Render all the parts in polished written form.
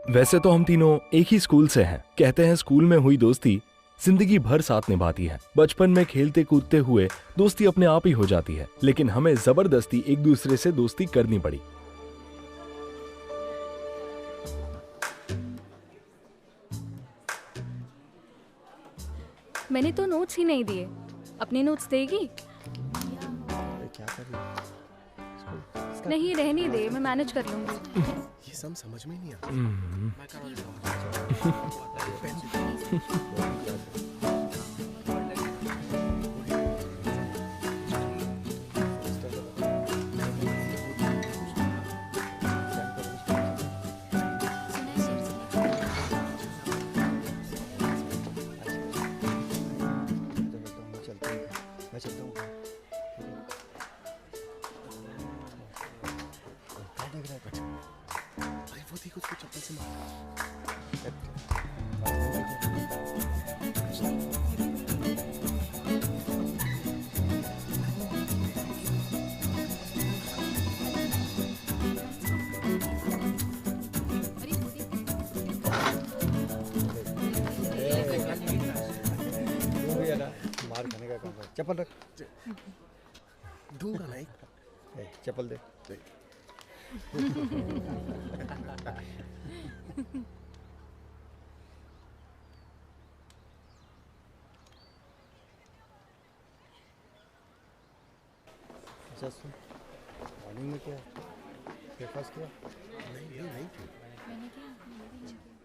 वैसे तो हम तीनों एक ही स्कूल से हैं। कहते हैं स्कूल में हुई दोस्ती जिंदगी भर साथ निभाती है। बचपन में खेलते कूदते हुए दोस्ती अपने आप ही हो जाती है, लेकिन हमें जबरदस्ती एक दूसरे से दोस्ती करनी पड़ी। मैंने तो नोट्स ही नहीं दिए, अपने नोट्स देगी? क्या कर रही है? नहीं, रहने दे, मैं मैनेज कर लूंगी। ये सब समझ में नहीं आता। मैं चलता हूँ। क्या देख रहा है बच्चा? अरे वो देखो उसको चप्पल से मार। मार खाने का काम है। चप्पल रख। दूंगा ना एक। चप्पल दे। अच्छा सुन, मॉर्निंग में क्या ब्रेकफास्ट किया? नहीं।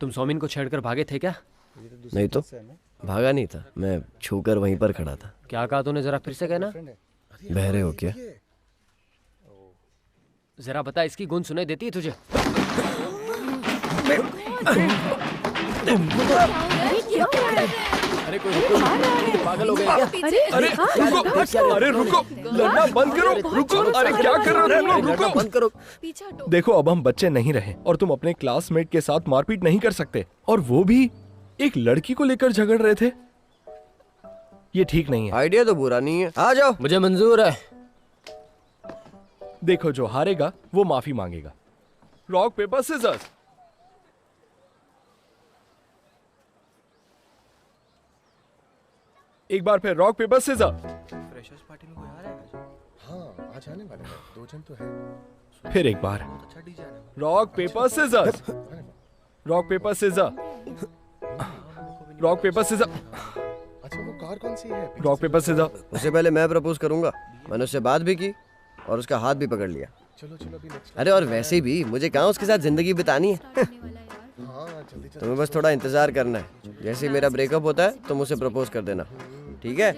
तुम सौमिन को छेड़कर भागे थे क्या? नहीं तो भागा नहीं था, मैं छूकर वहीं पर खड़ा था। क्या कहा तूने, जरा फिर से कहना। बहरे हो क्या? जरा बता, इसकी गूंज सुनाई देती है तुझे? अरे कोई रुको, पागल हो गए क्या? अरे रुको, लड़ना बंद करो, रुको, अरे क्या कर रहे हो तुम लोग, रुको, बंद करो। देखो अब हम बच्चे नहीं रहे और तुम अपने क्लासमेट के साथ मारपीट नहीं कर सकते, और वो भी एक लड़की को लेकर झगड़ रहे थे। ये ठीक नहीं है। आइडिया तो बुरा नहीं है, आ जाओ। मुझे मंजूर है। देखो जो हारेगा वो माफी मांगेगा। Rock paper scissors. एक बार फिर rock paper scissor. Freshers party में कोई आ रहा है? हाँ, आज आने वाले हैं। 2 जन तो है। फिर एक बार अच्छा डीजे आने वाला। Rock paper scissors. Rock paper scissor. Rock paper scissor. अच्छा वो कार कौन सी है? Rock paper scissor. उससे पहले मैं प्रपोज करूंगा। मैंने उससे बात भी की और उसका हाथ भी पकड़ लिया। चलो अभी नेक्स्ट। अरे और वैसे भी मुझे कहाँ उसके साथ जिंदगी बितानी है। हाँ जल्दी तुम्हें बस थोड़ा इंतजार करना है। जैसे ही मेरा ब्रेकअप होता है तुम उसे प्रपोज कर देना, ठीक है?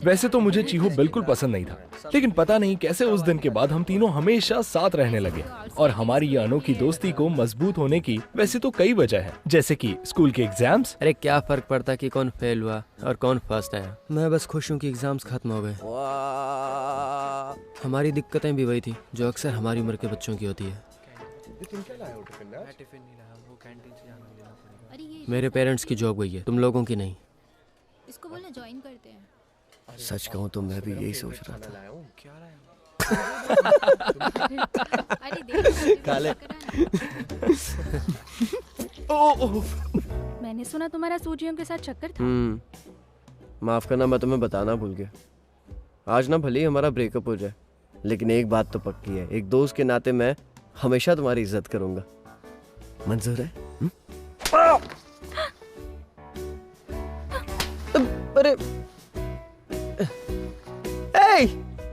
वैसे तो मुझे चीहू बिल्कुल पसंद नहीं था, लेकिन पता नहीं कैसे उस दिन के बाद हम तीनों हमेशा साथ रहने लगे। और हमारी ये अनोखी दोस्ती को मजबूत होने की वैसे तो कई वजह है, जैसे कि स्कूल के एग्जाम्स। अरे क्या फर्क पड़ता कि कौन फेल हुआ और कौन फर्स्ट आया। मैं बस खुश हूँ कि एग्जाम्स खत्म हो गए। हमारी दिक्कतें भी वही थी जो अक्सर हमारी उम्र के बच्चों की होती है। तुम क्या लाए हो टिफिन में आज? टिफिन नहीं लाया, वो कैंटीन से जाना लेना पड़ेगा। मेरे पेरेंट्स की जॉब गई है, तुम लोगों की नहीं। इसको बोलना ज्वाइन करते हैं। सच कहूँ तो मैं भी यही सोच रहा था। लाया हूँ। क्या लाया अरे देख काले। मैंने सुना तुम्हारा सूजियों के साथ चक्कर था। माफ करना, मैं तुम्हें बताना भूल गया। आज ना भले ही हमारा ब्रेकअप हो जाए, लेकिन एक बात तो पक्की है, एक दोस्त के नाते मैं हमेशा तुम्हारी इज्जत करूंगा। मंजूर है? अरे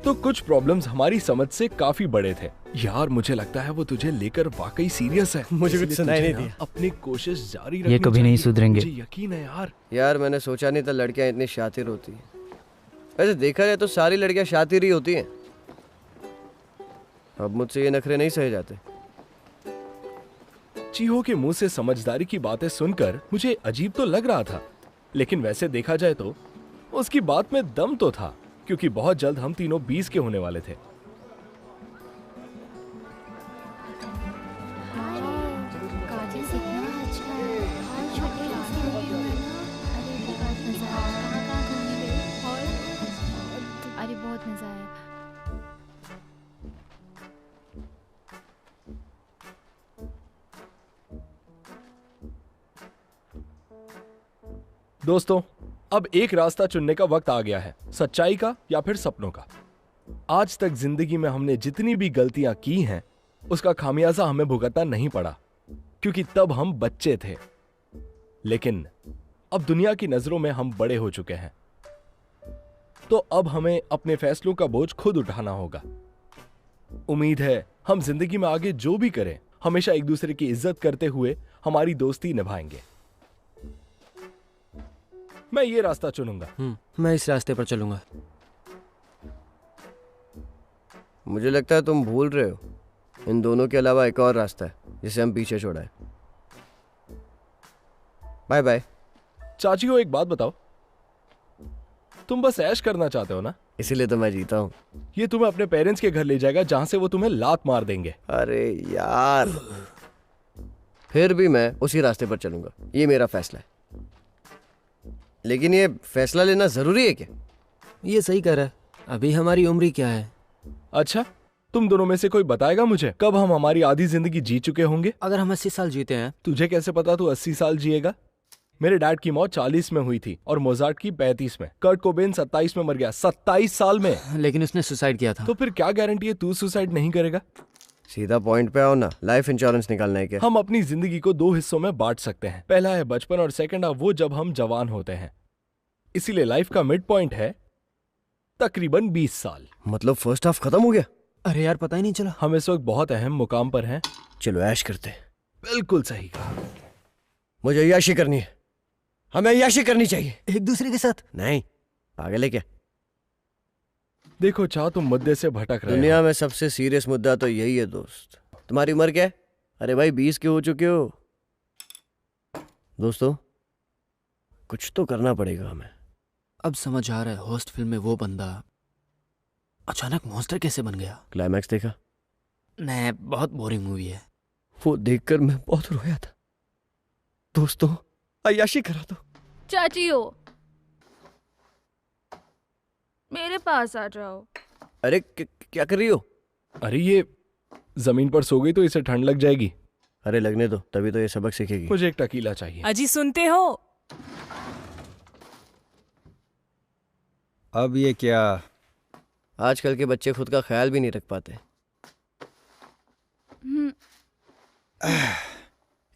तो कुछ प्रॉब्लम्स हमारी समझ से काफी बड़े थे। यार मुझे लगता है वो तुझे लेकर वाकई सीरियस है। मुझे कुछ सुनाई नहीं दिया। अपनी कोशिश जारी रखनी ये कभी नहीं चाहिए। सुधरेंगे। मुझे यकीन है यार। यार मैंने सोचा नहीं था लड़कियां इतनी शातिर होती हैं। वैसे देखा जाए तो सारी लड़कियां शातिर ही होती हैं। अब मुझसे ये नखरे नहीं सहे जाते। चीहो के मुंह से समझदारी की बातें सुनकर मुझे अजीब तो लग रहा था, लेकिन वैसे देखा जाए तो उसकी बात में दम तो था, क्योंकि बहुत जल्द हम तीनों 20 के होने वाले थे। काजल कितना अच्छा है। और छोटे रास्ते में भी है ना। अरे बहुत मजा आया। दोस्तों, अब एक रास्ता चुनने का वक्त आ गया है, सच्चाई का या फिर सपनों का। आज तक जिंदगी में हमने जितनी भी गलतियां की हैं, उसका खामियाजा हमें भुगतना नहीं पड़ा, क्योंकि तब हम बच्चे थे। लेकिन अब दुनिया की नजरों में हम बड़े हो चुके हैं, तो अब हमें अपने फैसलों का बोझ खुद उठाना होगा। उम्मीद है हम जिंदगी में आगे जो भी करें, हमेशा एक दूसरे की इज्जत करते हुए हमारी दोस्ती निभाएंगे। मैं ये रास्ता चुनूंगा। मैं इस रास्ते पर चलूंगा। मुझे लगता है तुम भूल रहे हो, इन दोनों के अलावा एक और रास्ता है जिसे हम पीछे छोड़ाए। Bye bye. चाची को एक बात बताओ, तुम बस ऐश करना चाहते हो ना? इसीलिए तो मैं जीता हूँ। ये तुम्हें अपने पेरेंट्स के घर ले जाएगा, जहां से वो तुम्हें लात मार देंगे। अरे यार, फिर भी मैं उसी रास्ते पर चलूंगा, ये मेरा फैसला है। लेकिन ये फैसला लेना जरूरी है क्या? ये सही कह रहा है। अभी हमारी उम्र क्या है? अच्छा, तुम दोनों में से कोई बताएगा मुझे कब हम हमारी आधी जिंदगी जी चुके होंगे? अगर हम 80 साल जीते हैं। तुझे कैसे पता तू 80 साल जिएगा? मेरे डैड की मौत 40 में हुई थी और मोजार्ट की 35 में। कर्ट कोबेन 27 में मर गया, 27 साल में। लेकिन उसने सुसाइड किया था। तो फिर क्या गारंटी है तू सुसाइड नहीं करेगा? सीधा पॉइंट पे आओ ना, लाइफ इंश्योरेंस निकालना है क्या? हम अपनी जिंदगी को 2 हिस्सों में बांट सकते हैं। पहला है बचपन और सेकंड है वो जब हम जवान होते हैं। इसीलिए लाइफ का मिड पॉइंट है तकरीबन 20 साल। मतलब फर्स्ट हाफ खत्म हो गया? अरे यार, पता ही नहीं चला। हम इस वक्त बहुत अहम मुकाम पर हैं। चलो ऐश करते हैं। बिल्कुल सही कहा। मुझे अय्याशी करनी है, हमें अय्याशी करनी चाहिए। एक दूसरे के साथ नहीं, पागल है क्या? देखो चाह, तुम मुद्दे से भटक रहे दुनिया हो। में सबसे सीरियस मुद्दा तो यही है दोस्त। तुम्हारी उम्र क्या है? अरे भाई 20 के हो चुके हो। दोस्तों, कुछ तो करना पड़ेगा हमें। अब समझ आ रहा है, होस्ट फिल्म में वो बंदा अचानक मॉन्स्टर कैसे बन गया। क्लाइमैक्स देखा? नहीं, बहुत बोरिंग मूवी है। वो देखकर मैं बहुत रोया था। दोस्तों, अय्याशी करा दो। चाची हो, मेरे पास आ जाओ। अरे क्या कर रही हो? अरे ये जमीन पर सो गई तो इसे ठंड लग जाएगी। अरे लगने दो, तभी तो ये सबक सीखेगी। मुझे एक टकीला चाहिए। अजी सुनते हो? अब ये क्या? आजकल के बच्चे खुद का ख्याल भी नहीं रख पाते।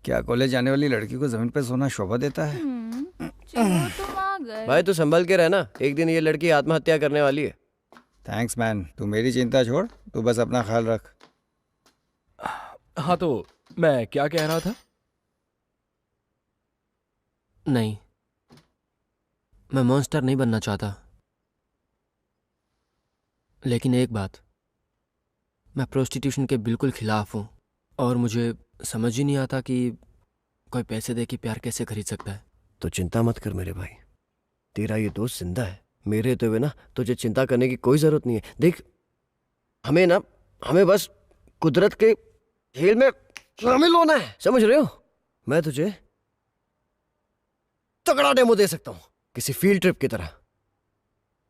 क्या कॉलेज जाने वाली लड़की को जमीन पे सोना शोभा देता है? चलो तुम आ गए। भाई तू संभल के रहना, एक दिन ये लड़की आत्महत्या करने वाली है। थैंक्स मैन, तू मेरी चिंता छोड़, तू बस अपना ख्याल रख। हाँ, तो मैं क्या कह रहा था? नहीं, मैं मॉन्स्टर नहीं बनना चाहता। लेकिन एक बात, मैं प्रोस्टिट्यूशन के बिल्कुल खिलाफ हूँ और मुझे समझ ही नहीं आता कि कोई पैसे दे के प्यार कैसे खरीद सकता है। तो चिंता मत कर मेरे भाई, तेरा ये दोस्त जिंदा है। मेरे तो ना तुझे चिंता करने की कोई जरूरत नहीं है। देख, हमें बस कुदरत के खेल में शामिल होना है, समझ रहे हो? मैं तुझे तगड़ा डेमो दे सकता हूँ, किसी फील्ड ट्रिप की तरह।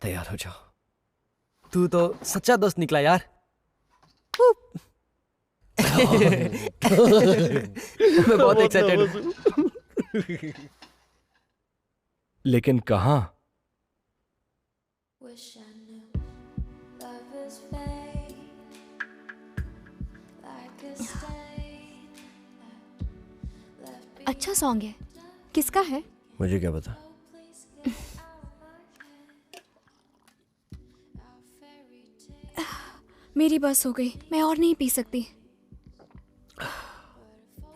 तैयार हो जाओ। तू तो सच्चा दोस्त निकला यार। मैं बहुत एक्साइटेड हूँ। लेकिन कहाँ? Wish I knew love is fate, like a stain that left behind. अच्छा सॉन्ग है, किसका है? मुझे क्या पता। Please get out my head. Our fairy tale. मेरी बस हो गई, मैं और नहीं पी सकती।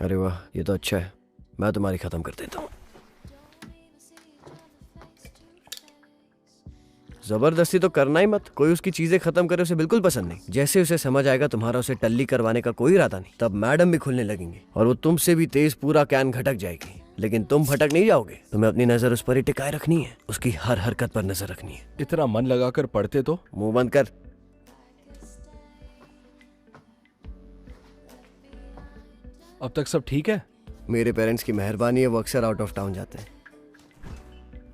अरे वाह, ये तो अच्छा है। मैं तुम्हारी खत्म कर देता हूँ। जबरदस्ती तो करना ही मत। कोई उसकी चीजें खत्म करे उसे बिल्कुल पसंद नहीं। जैसे उसे समझ आएगा तुम्हारा उसे टल्ली करवाने का कोई इरादा नहीं, तब मैडम भी खुलने लगेंगी और वो तुमसे भी तेज पूरा कैन घटक जाएगी। लेकिन तुम भटक नहीं जाओगे। तुम्हें अपनी नजर उस पर ही टिकाए रखनी है, उसकी हर हरकत पर नजर रखनी है। इतना मन लगाकर पढ़ते तो। मुंह बंद कर। अब तक सब ठीक है? मेरे पेरेंट्स की मेहरबानी है, वो अक्सर आउट ऑफ टाउन जाते हैं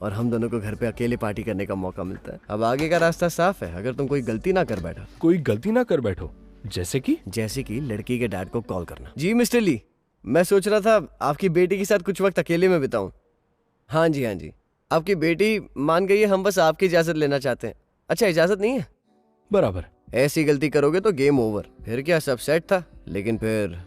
और हम दोनों को घर पे अकेले पार्टी करने का मौका मिलता है। अब आगे का रास्ता साफ है, अगर तुम कोई गलती ना कर बैठा। कोई गलती ना कर बैठो? जैसे कि लड़की के डैड को कॉल करना। जी मिस्टर ली, मैं सोच रहा था आपकी बेटी के साथ कुछ वक्त अकेले में बिताऊं। हाँ जी, आपकी बेटी मान गई है, हम बस आपकी इजाजत लेना चाहते हैं। अच्छा, इजाजत नहीं है? बराबर। ऐसी गलती करोगे तो गेम ओवर। फिर क्या, सब सेट था, लेकिन फिर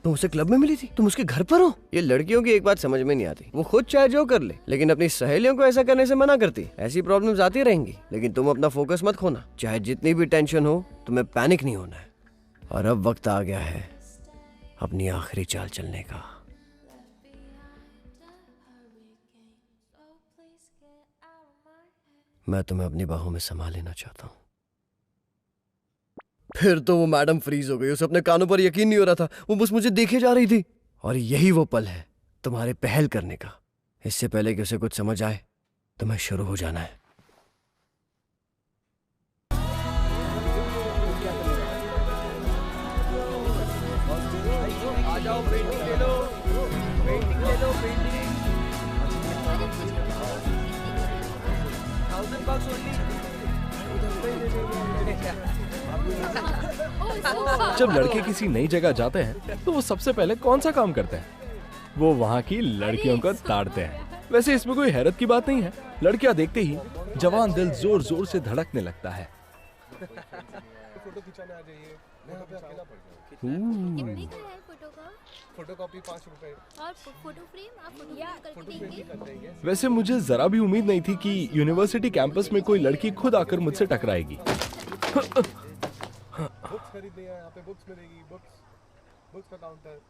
तुम उसे क्लब में मिली थी, तुम उसके घर पर हो। ये लड़कियों की एक बात समझ में नहीं आती, वो खुद चाहे जो कर ले, लेकिन अपनी सहेलियों को ऐसा करने से मना करती। ऐसी प्रॉब्लम्स आती रहेंगी, लेकिन तुम अपना फोकस मत खोना। चाहे जितनी भी टेंशन हो, तुम्हें पैनिक नहीं होना है। और अब वक्त आ गया है अपनी आखिरी चाल चलने का। मैं तुम्हें अपनी बाहों में समा लेना चाहता हूँ। फिर तो वो मैडम फ्रीज हो गई। उसे अपने कानों पर यकीन नहीं हो रहा था, वो बस मुझे देखे जा रही थी। और यही वो पल है तुम्हारे पहल करने का। इससे पहले कि उसे कुछ समझ आए, तुम्हें शुरू हो जाना है। आ जाओ, पेंटिंग ले लो, पेंटिंग ले लो, पेंटिंग। 1000 bucks only। जब लड़के किसी नई जगह जाते हैं तो वो सबसे पहले कौन सा काम करते हैं? वो वहाँ की लड़कियों को ताड़ते हैं। वैसे इसमें कोई हैरत की बात नहीं है। लड़कियां देखते ही जवान दिल जोर जोर से धड़कने लगता है। फोटो खिंचाने आ जाइए, यहाँ पे अकेला पड़ जाओ। कितने का है फोटो का? फोटोकॉपी 5 रुपए। और फोटो फ्रेम आप फोटो करके देंगे? वैसे मुझे जरा भी उम्मीद नहीं थी कि यूनिवर्सिटी कैंपस में कोई लड़की खुद आकर मुझसे टकराएगी। बुक्स खरीदनी है, यहाँ पे बुक्स मिलेगी। बुक्स का काउंटर।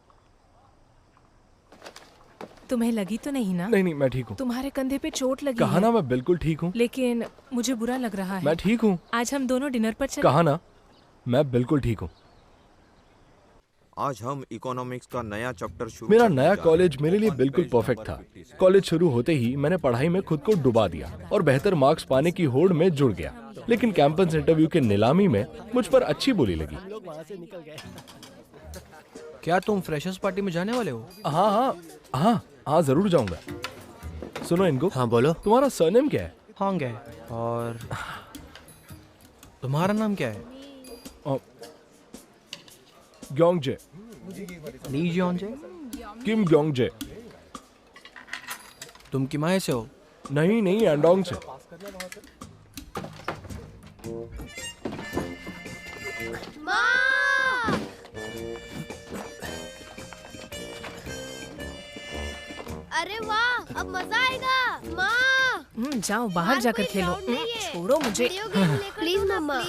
तुम्हें लगी तो नहीं ना? नहीं, मैं ठीक हूँ। तुम्हारे कंधे पे चोट लगी कहा है। ना मैं बिल्कुल ठीक हूँ। लेकिन मुझे बुरा लग रहा है। मैं ठीक हूँ। आज हम दोनों डिनर पर चलें। कहा ना मैं बिल्कुल ठीक हूँ। आज हम इकोनॉमिक्स का नया चैप्टर शुरू मेरा करने नया जा रहे कॉलेज हैं। मेरे लिए बिल्कुल परफेक्ट था। कॉलेज शुरू होते ही मैंने पढ़ाई में खुद को डुबा दिया और बेहतर मार्क्स पाने की होड़ में जुड़ गया। लेकिन कैंपस इंटरव्यू के नीलामी में मुझ पर अच्छी बोली लगी। क्या तुम फ्रेशर्स पार्टी में जाने वाले हो? हाँ, जरूर जाऊंगा। सुनो इनको। हाँ बोलो। तुम्हारा सरनेम क्या है? होंगे। और तुम्हारा नाम क्या है? ग्योंगजे। ली जियोंजे। किम ग्योंगजे। तुम किमाए से हो? नहीं, एंडोंग से। माँ! अरे वाह, अब मजा आएगा। माँ! जाओ बाहर जाकर खेलो। छोड़ो मुझे। प्लीज मम्मा।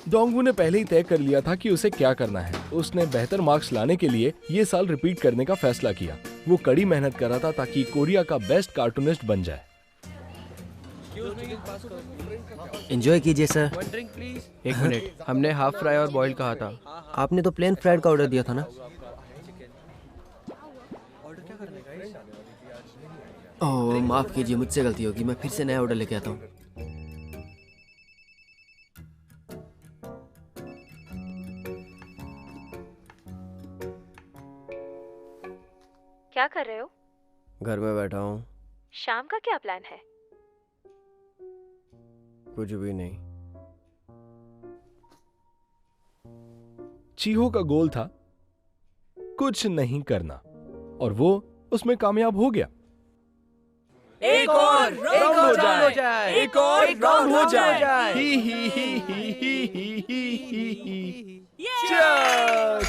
डोंगवू ने पहले ही तय कर लिया था कि उसे क्या करना है। उसने बेहतर मार्क्स लाने के लिए ये साल रिपीट करने का फैसला किया। वो कड़ी मेहनत कर रहा था ताकि कोरिया का बेस्ट कार्टूनिस्ट बन जाए। एंजॉय कीजिए सर। एक मिनट, हमने हाफ फ्राई और बॉइल्ड कहा था। आपने तो प्लेन फ्राइड का ऑर्डर दिया था ना? ओह माफ कीजिए, मुझसे गलती होगी। मैं फिर से नया ऑर्डर लेके आता हूँ। क्या कर रहे हो? घर में बैठा हूँ। शाम का क्या प्लान है? कुछ भी नहीं। चीहो का गोल था कुछ नहीं करना और वो उसमें कामयाब हो गया। एक और राउंड हो जाए। एक और राउंड हो जाए। ही। Cheers!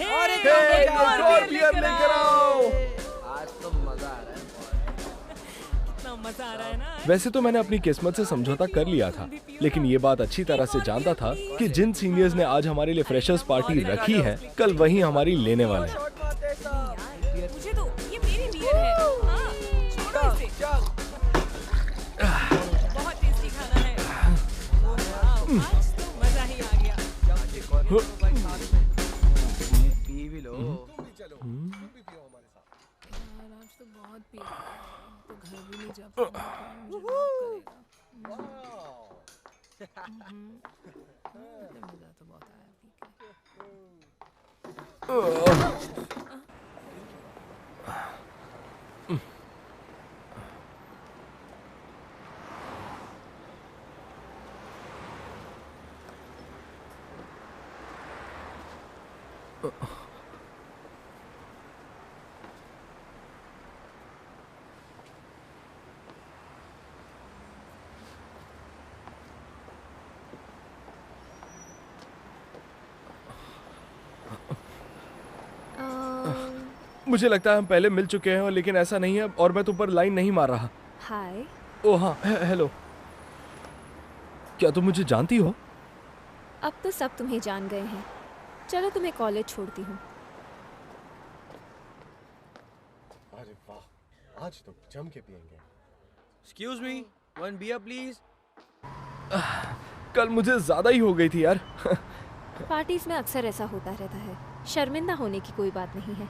एक और बियर लेकर आओ। आज तो मजा आ रहा है। इतना मजा आ रहा है ना। वैसे तो मैंने अपनी किस्मत से समझौता कर लिया था, लेकिन ये बात अच्छी तरह से जानता था कि जिन सीनियर्स ने आज हमारे लिए फ्रेशर्स पार्टी रखी है, कल वही हमारी लेने वाले हैं। मुझे तो ये मेरी बियर है। हाँ, छोड़ो इसे। बहुत टेस्टी खाना है। वाह, आज तो मजा ही आ गया। पी भी लो। आज तो बहुत पी लिया है, तो घर भी नहीं जा पाऊंगा। मुझे माफ करेगा। मजा तो बहुत आया पी के। मुझे लगता है हम पहले मिल चुके हैं, लेकिन ऐसा नहीं है और मैं तुम पर लाइन नहीं मार रहा। हाय। ओ हाँ, हेलो। क्या तुम मुझे जानती हो? अब तो सब तुम्हें जान गए हैं। चलो तुम्हें कॉलेज छोड़ती हूँ। अरे वाह, आज तो जम के पियेंगे। Excuse me, one beer please. कल मुझे ज्यादा ही हो गई थी यार। पार्टीज में अक्सर ऐसा होता रहता है, शर्मिंदा होने की कोई बात नहीं है।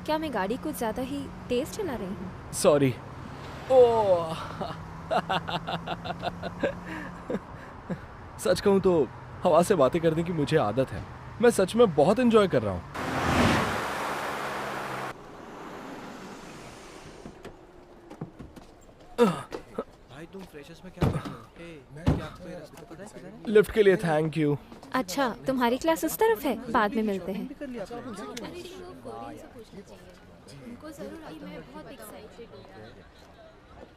क्या मैं गाड़ी कुछ ज्यादा ही तेज चला रही हूँ? सॉरी। ओ सच कहूँ तो हवा से बातें करने की मुझे आदत है। मैं सच में बहुत एंजॉय कर रहा हूँ। भाई तुम फ्रेशर्स में क्या कर रहे हो? मैं क्या आपको ये रास्ता पता है किधर है? लिफ्ट के लिए थैंक यू। अच्छा, तुम्हारी क्लास उस तरफ है, बाद में मिलते हैं।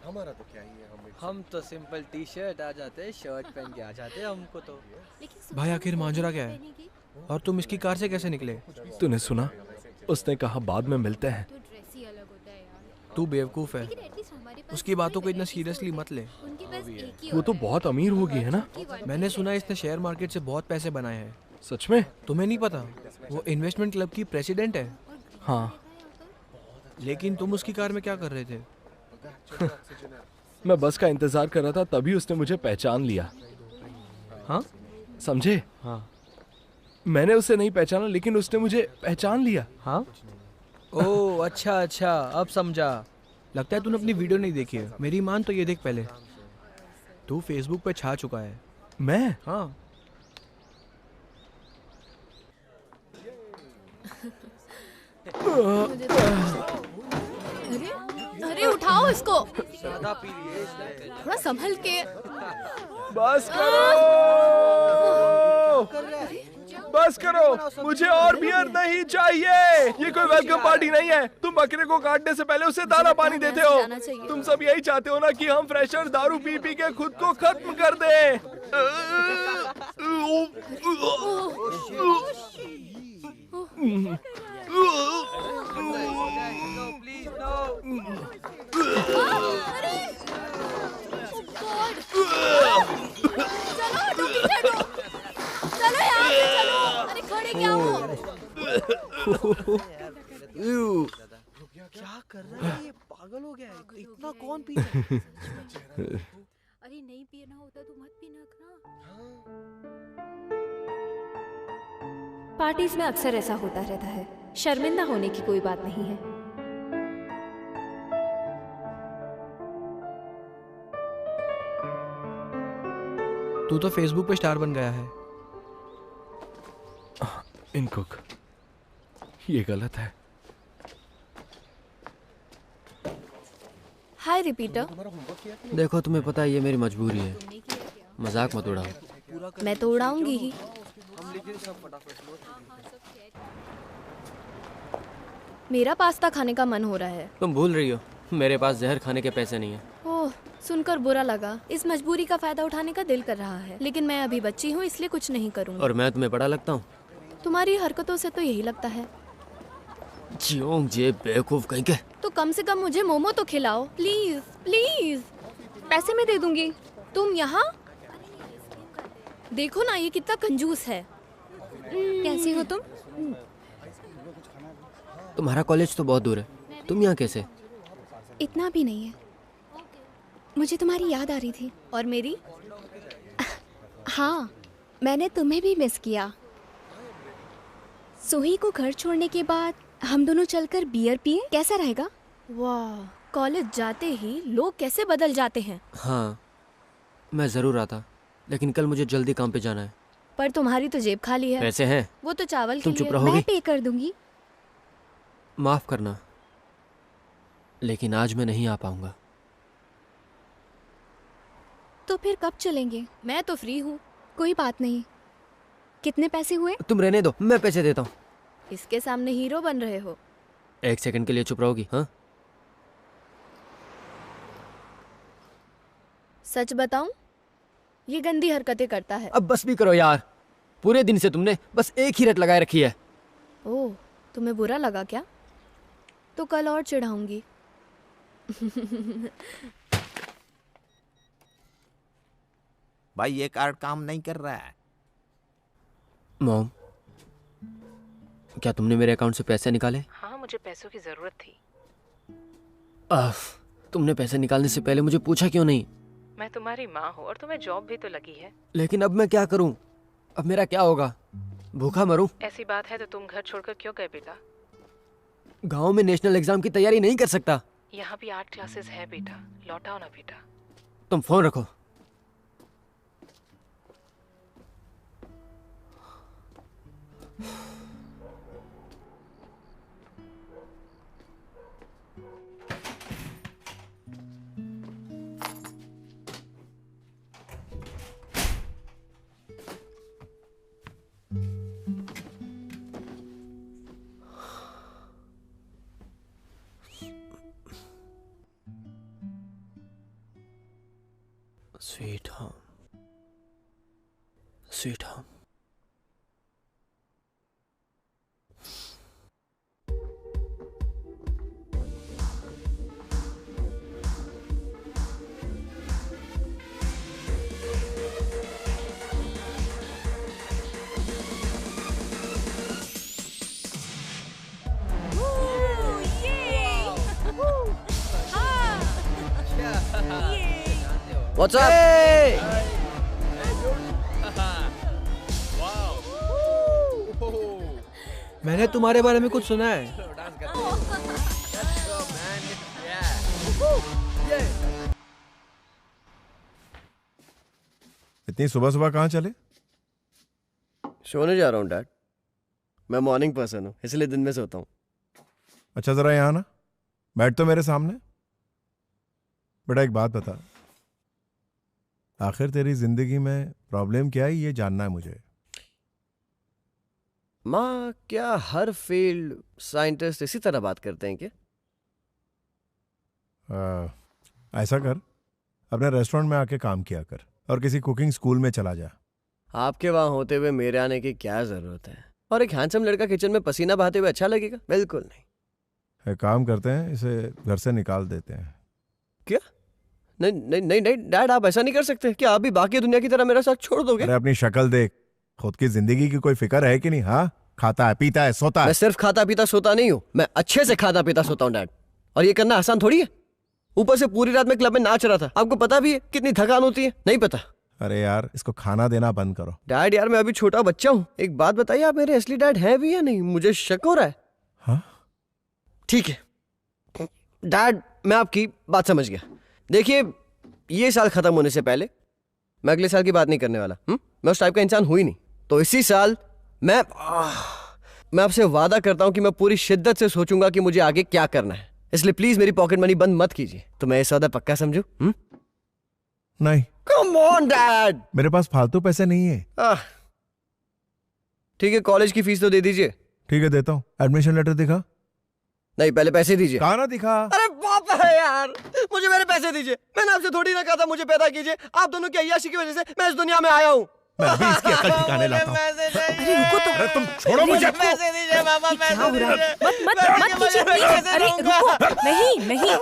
हमारा तो क्या ही है, हम तो सिंपल टी शर्ट आ जाते, शर्ट पहन के आ जाते हमको तो। भाई आखिर मांजरा क्या है? और तुम इसकी कार से कैसे निकले? तूने सुना? उसने कहा बाद में मिलते हैं। तू बेवकूफ है, उसकी बातों को इतना सीरियसली मत ले। वो तो बहुत अमीर होगी है ना? मैंने सुना इसने शेयर मार्केट से बहुत पैसे बनाए हैं। सच में? तुम्हें नहीं पता? वो इन्वेस्टमेंट क्लब की प्रेसिडेंट है। हाँ। लेकिन तुम उसकी कार में क्या कर रहे थे? मैं बस का इंतजार कर रहा था, तभी उसने मुझे पहचान लिया। हाँ? समझे? हाँ। मैंने उसे नहीं पहचाना, लेकिन उसने मुझे पहचान लिया। हाँ? ओह अच्छा अच्छा, अब समझा। लगता है तूने अपनी वीडियो नहीं देखी है। मेरी मान तो ये देख पहले, तू फेसबुक पे छा चुका है। मैं? हाँ। अरे अरे उठाओ इसको, ज्यादा पी रही है इसने। थोड़ा संभल के। बस करो, बस करो, मुझे और बियर नहीं चाहिए। ये कोई वेलकम पार्टी नहीं है। तुम बकरे को काटने से पहले उसे दाना पानी देते हो। तुम सब यही चाहते हो ना कि हम फ्रेशर दारू पी पी के खुद को खत्म कर दें। चलो यहाँ से चलो। अरे खड़े क्या हो? क्या कर रहा है ये? पागल हो गया है। इतना कौन पीता है? अरे नहीं पीना होता तो मत पीना ना। पार्टीज में अक्सर ऐसा होता रहता है, शर्मिंदा होने की कोई बात नहीं है। तू तो फेसबुक पे स्टार बन गया है। इनकुक, ये गलत है। हाय रिपीटर। देखो तुम्हें पता है ये मेरी मजबूरी है, मजाक मत उड़ाओ। मैं तो उड़ाऊंगी ही। मेरा पास्ता खाने का मन हो रहा है। तुम भूल रही हो मेरे पास जहर खाने के पैसे नहीं है। ओह, सुनकर बुरा लगा। इस मजबूरी का फायदा उठाने का दिल कर रहा है, लेकिन मैं अभी बच्ची हूँ, इसलिए कुछ नहीं करूँगी। और मैं तुम्हें बड़ा लगता हूँ? तुम्हारी हरकतों से तो यही लगता है। जियोंग जे बेवकूफ कहीं के। तो कम से कम मुझे मोमो तो खिलाओ, प्लीज प्लीज। पैसे मैं दे दूंगी। तुम यहाँ देखो ना, ये कितना कंजूस है। कैसी हो तुम? तुम्हारा कॉलेज तो बहुत दूर है, तुम यहाँ कैसे? इतना भी नहीं है, मुझे तुम्हारी याद आ रही थी। और मेरी? हाँ, मैंने तुम्हें भी मिस किया। सोही को घर छोड़ने के बाद हम दोनों चलकर बियर पिए, कैसा रहेगा? वाह, कॉलेज जाते ही लोग कैसे बदल जाते हैं। हाँ, मैं जरूर आता, लेकिन कल मुझे जल्दी काम पे जाना है। पर तुम्हारी तो जेब खाली है। पैसे हैं? वो तो चावल के तुम लिए। चुप रहोगी? मैं पे कर दूंगी। माफ करना, लेकिन आज मैं नहीं आ पाऊंगा। तो फिर कब चलेंगे? मैं तो फ्री हूँ। कोई बात नहीं। कितने पैसे हुए? तुम रहने दो, मैं पैसे देता हूँ। इसके सामने हीरो बन रहे हो। एक सेकंड के लिए चुप रहोगी? हाँ, सच बताऊं, ये गंदी हरकतें करता है। अब बस भी करो यार। पूरे दिन से तुमने बस एक ही रट लगाए रखी है। ओह, तुम्हें बुरा लगा क्या? तो कल और चिढ़ाऊंगी। भाई ये कार्ड काम नहीं कर रहा है। मॉम, क्या तुमने मेरे अकाउंट से पैसे निकाले? हाँ, मुझे पैसों की जरूरत थी। तुमने पैसे निकालने से पहले मुझे पूछा क्यों नहीं? मैं तुम्हारी माँ हूँ और तुम्हें जॉब भी तो लगी है। लेकिन अब मैं क्या करूं? अब मेरा क्या होगा? भूखा मरूं? ऐसी बात है तो तुम घर छोड़कर क्यों गए बेटा? गांव में नेशनल एग्जाम की तैयारी नहीं कर सकता। यहाँ भी 8 क्लासेस है बेटा, लौट आओ ना बेटा। तुम फोन रखो। Sweet home. Sweet home. What's up? मैंने तुम्हारे बारे में कुछ सुना है। इतनी सुबह सुबह कहाँ चले? सोने जा रहा हूँ डैड। मैं मॉर्निंग पर्सन हूँ, इसलिए दिन में सोता हूँ। अच्छा जरा यहाँ ना, बैठ तो मेरे सामने। बेटा एक बात बता, आखिर तेरी जिंदगी में प्रॉब्लम क्या है, ये जानना है मुझे। माँ, क्या हर फील्ड साइंटिस्ट इसी तरह बात करते हैं क्या? ऐसा कर, अपने रेस्टोरेंट में आके काम किया कर और किसी कुकिंग स्कूल में चला जा। आपके वहां होते हुए मेरे आने की क्या जरूरत है? और एक हैंडसम लड़का किचन में पसीना बहाते हुए अच्छा लगेगा? बिल्कुल नहीं। एक काम करते हैं, इसे घर से निकाल देते हैं। क्या? नहीं नहीं नहीं नहीं डैड, आप ऐसा नहीं कर सकते। क्या आप भी बाकी दुनिया की तरह मेरा साथ छोड़ दोगे? अरे अपनी शक्ल देख, खुद की जिंदगी की कोई फिक्र है कि नहीं? हाँ, खाता है, पीता है, सोता है। मैं सिर्फ खाता पीता सोता नहीं हूँ, मैं अच्छे से खाता पीता सोता हूँ डैड। और ये करना आसान थोड़ी है। ऊपर से पूरी रात में क्लब में नाच रहा था। आपको पता भी है कितनी थकान होती है? नहीं पता? अरे यार, इसको खाना देना बंद करो। डैड यार, मैं अभी छोटा बच्चा हूँ। एक बात बताइए, आप मेरे असली डैड हैं भी या नहीं? मुझे शक हो रहा है। हाँ? ठीक है डैड, मैं आपकी बात समझ गया। देखिए, ये साल खत्म होने से पहले मैं अगले साल की बात नहीं करने वाला। मैं उस टाइप का इंसान हूं ही नहीं। तो इसी साल मैं आपसे वादा करता हूं कि मैं पूरी शिद्दत से सोचूंगा कि मुझे आगे क्या करना है। इसलिए प्लीज मेरी पॉकेट मनी बंद मत कीजिए। तो मैं ये सौदा पक्का समझूं? नहीं। कम ऑन डैड, मेरे पास फालतू पैसे नहीं है। ठीक है, कॉलेज की फीस तो दे दीजिए। ठीक है, देता हूँ। एडमिशन लेटर दिखा। नहीं, पहले पैसे दीजिए। कहा ना दिखा। अरे बाप है यार, मुझे मेरे पैसे दीजिए। मैंने आपसे थोड़ी ना कहा था मुझे पैदा कीजिए। आप दोनों की अय्याशी की वजह से मैं इस दुनिया में आया हूँ। मैं अभी इसकी अकल ठिकाने लाता हूँ। अरे रुको तो। अरे तुम छोड़ो मुझे। पैसे दीजिए पापा, पैसे मत मत मत कीजिए प्लीज। अरे रुको, नहीं नहीं,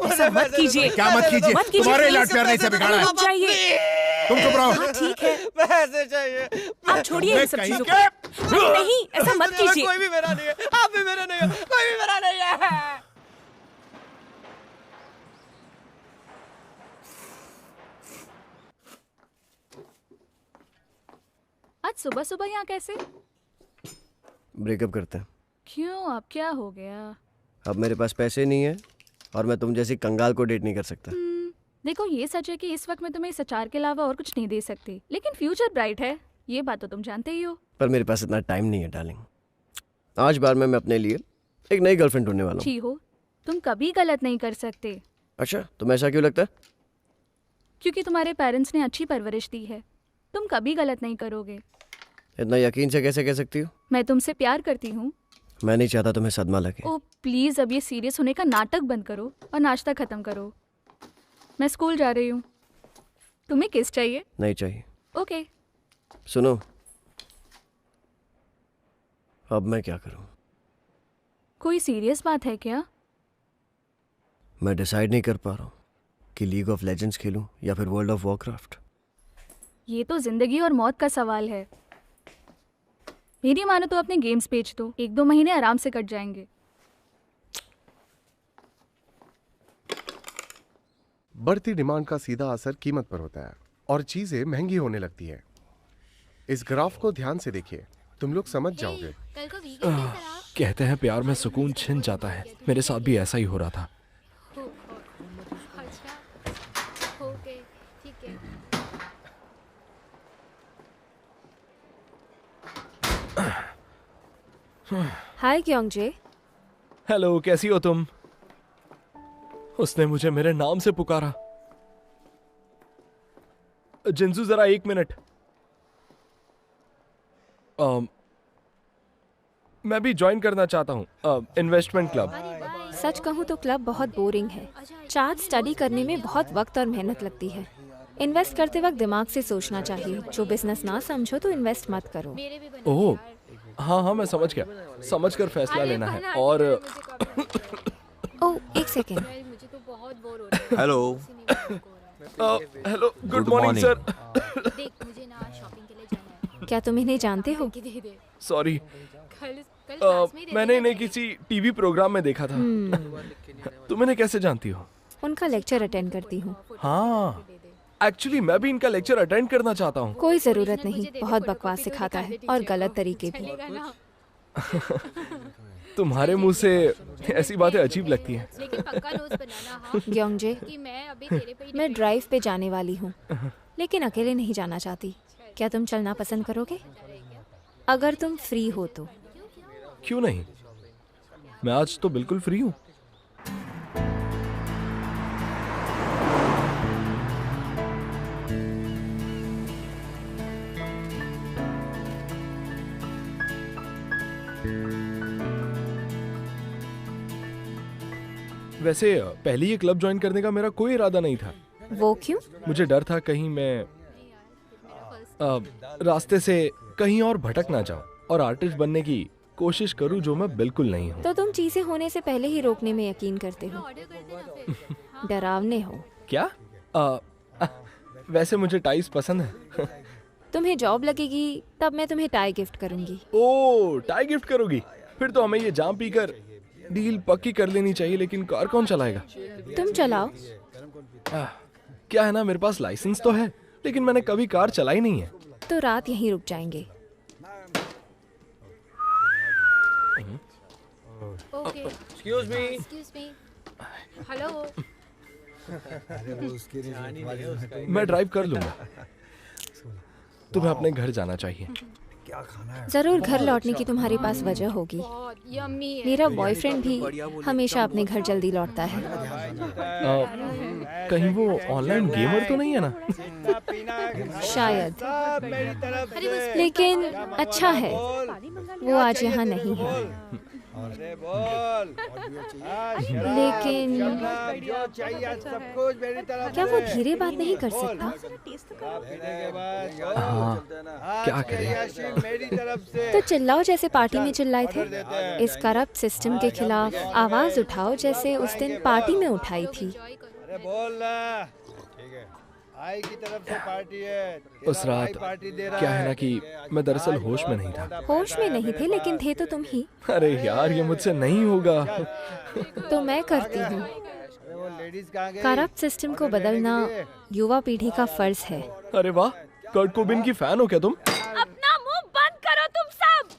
ऐसा मत कीजिए। क्या मत कीजिए? तुम्हारे इलाज करने से बिगाड़ा है। रुक जाइए। तुम चुप रहो। हाँ ठीक है, पैसे चाहिए। आप छोड़िए इन सब चीजों को। नहीं नहीं, ऐसा मत कीजिए। कोई भी मेरा नहीं है, आप भी मेरे नहीं हो, कोई भी मेरा नहीं है। आज सुबह सुबह यहाँ कैसे? ब्रेकअप करते हैं। क्यों, अब क्या हो गया? अब मेरे पास पैसे नहीं है और मैं तुम जैसी कंगाल को डेट नहीं कर सकता। देखो, ये सच है कि इस वक्त मैं तुम्हें इस अचार के अलावा और कुछ नहीं दे सकती, लेकिन फ्यूचर ब्राइट है, ये बात तो तुम जानते ही हो। पर मेरे पास इतना टाइम नहीं है डार्लिंग। आज बार में मैं अपने लिए एक नई गर्लफ्रेंड ढूंढने वाला हूँ। छी हो, तुम कभी गलत नहीं कर सकते। अच्छा, तुम्हें ऐसा क्यों लगता है? क्योंकि तुम्हारे पेरेंट्स ने अच्छी परवरिश दी है, तुम कभी गलत नहीं करोगे। इतना यकीन से कैसे कह सकती हो? मैं तुमसे प्यार करती हूँ। मैं नहीं चाहता तुम्हें सदमा लगे। ओ प्लीज, अब ये सीरियस होने का नाटक बंद करो और नाश्ता खत्म करो। मैं स्कूल जा रही हूँ। तुम्हें किस चाहिए? नहीं चाहिए। ओके। सुनो, अब मैं क्या करूं? कोई सीरियस बात है क्या? मैं डिसाइड नहीं कर पा रहा हूं कि लीग ऑफ लेजेंड्स खेलूं या फिर वर्ल्ड ऑफ वॉरक्राफ्ट। ये तो जिंदगी और मौत का सवाल है। मेरी मानो तो अपने गेम्स बेच दो, 1-2 महीने आराम से कट जाएंगे। बढ़ती डिमांड का सीधा असर कीमत पर होता है और चीजें महंगी होने लगती है। इस ग्राफ को ध्यान से देखिए, तुम लोग समझ जाओगे। कल को वीकेंड की तरह कहते हैं प्यार में सुकून छिन जाता है। मेरे साथ भी ऐसा ही हो रहा था। अच्छा ओके ठीक है। हाय क्योंगजे। हेलो, कैसी हो तुम? उसने मुझे मेरे नाम से पुकारा। जिंजू जरा 1 मिनट। मैं भी ज्वाइन करना चाहता हूँ इन्वेस्टमेंट क्लब। सच कहूँ तो क्लब बहुत बोरिंग है। चार्ट स्टडी करने में बहुत वक्त और मेहनत लगती है। इन्वेस्ट करते वक्त दिमाग से सोचना चाहिए। जो बिजनेस ना समझो तो इन्वेस्ट मत करो। ओह हाँ हाँ, मैं समझ गया। समझ कर फैसला लेना है। और ओह एक सेकेंड। मुझे तो बहुत बोर हो रहा है। Hello hello, good Good morning morning. Sir. देख मुझे ना शॉपिंग के लिए जाना है। क्या तुम इन्हें जानते हो? दे दे। सॉरी, कल क्लास में ही दे मैंने देना इन्हें किसी टीवी प्रोग्राम में देखा था। तुम इन्हें कैसे जानती हो? उनका लेक्चर अटेंड करती हूँ। हाँ, एक्चुअली मैं भी इनका लेक्चर अटेंड करना चाहता हूँ। कोई जरूरत नहीं, बहुत बकवास सिखाता है और गलत तरीके भी। चलेगा ना? तुम्हारे मुंह से ऐसी बातें अजीब लगती हैं। लेकिन पक्का नोट्स बनाना हाँ ग्योंगजे, कि मैं अभी तेरे पे ही मैं ड्राइव पे जाने वाली हूँ, लेकिन अकेले नहीं जाना चाहती। क्या तुम चलना पसंद करोगे? अगर तुम फ्री हो तो। क्यों नहीं, मैं आज तो बिल्कुल फ्री हूँ। वैसे पहले ये क्लब ज्वाइन करने का मेरा कोई इरादा नहीं था। वो क्यों? मुझे डर था कहीं मैं रास्ते से कहीं और भटक ना जाऊं और आर्टिस्ट बनने की कोशिश करूं, जो मैं बिल्कुल नहीं हूं। तो तुम चीजें होने से पहले ही रोकने में यकीन करते हो। डरावने हो। क्या? वैसे मुझे टाइज पसंद है। तुम्हें जॉब लगेगी तब मैं तुम्हें टाई गिफ्ट करूंगी। ओ, टाई गिफ्ट करोगी? फिर तो हमें ये जाम पीकर डील पक्की कर लेनी चाहिए। लेकिन कार कौन चलाएगा? तुम चलाओ। क्या है ना, मेरे पास लाइसेंस तो है, लेकिन मैंने कभी कार चलाई नहीं है। तो रात यहीं रुक जाएंगे। Okay excuse me. Excuse me hello. मैं ड्राइव कर लूंगा। तुम्हें अपने घर जाना चाहिए। जरूर घर लौटने की तुम्हारे पास वजह होगी। बहुत यम्मी है। मेरा बॉयफ्रेंड भी हमेशा अपने घर जल्दी लौटता है। कहीं वो ऑनलाइन गेमर तो नहीं है ना? शायद, लेकिन अच्छा है वो आज यहाँ नहीं है। लेकिन क्या वो धीरे बात नहीं कर सकता? हाँ, क्या करें? तो चिल्लाओ जैसे पार्टी में चिल्लाए थे। इस करप्ट सिस्टम के खिलाफ आवाज उठाओ जैसे उस दिन पार्टी में उठाई थी। आई की तरफ से पार्टी है। उस रात क्या है ना कि मैं दरअसल होश में नहीं था। होश में नहीं थे, लेकिन थे तो तुम ही। अरे यार, ये मुझसे नहीं होगा। तो मैं करती हूँ। करप्ट सिस्टम को बदलना युवा पीढ़ी का फर्ज है। अरे वाह, कर्ट कोबिन की फैन हो क्या तुम? अपना मुंह बंद करो तुम सब।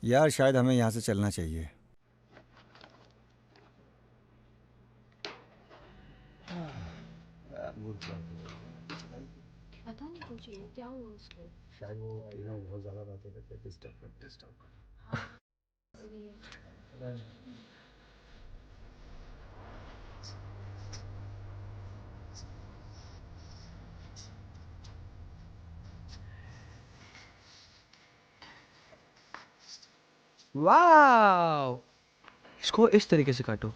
यार शायद हमें यहाँ से चलना चाहिए। पता नहीं कुछ क्या हुआ उसको। शायद वो बहुत ज्यादा बातें करते डिस्टर्ब। वाह, इसको इस तरीके से काटो।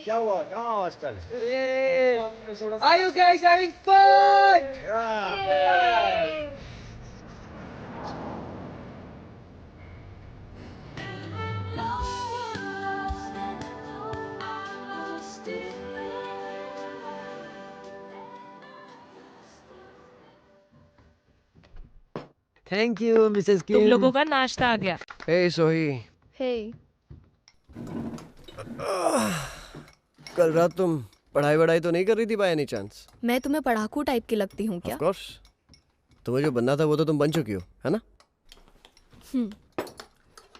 क्या हुआ? कहाँ हो आजकल? Are you guys having fun? Thank you Mrs तुम लोगों का नाश्ता आ गया। हे सोही, हे, कल रात तुम पढ़ाई तो नहीं कर रही थी बाय एनी चांस? मैं तुम्हें पढ़ाकू टाइप की लगती हूँ क्या? ऑफ कोर्स, तुम्हें जो बनना था वो तो तुम बन चुकी हो, है ना?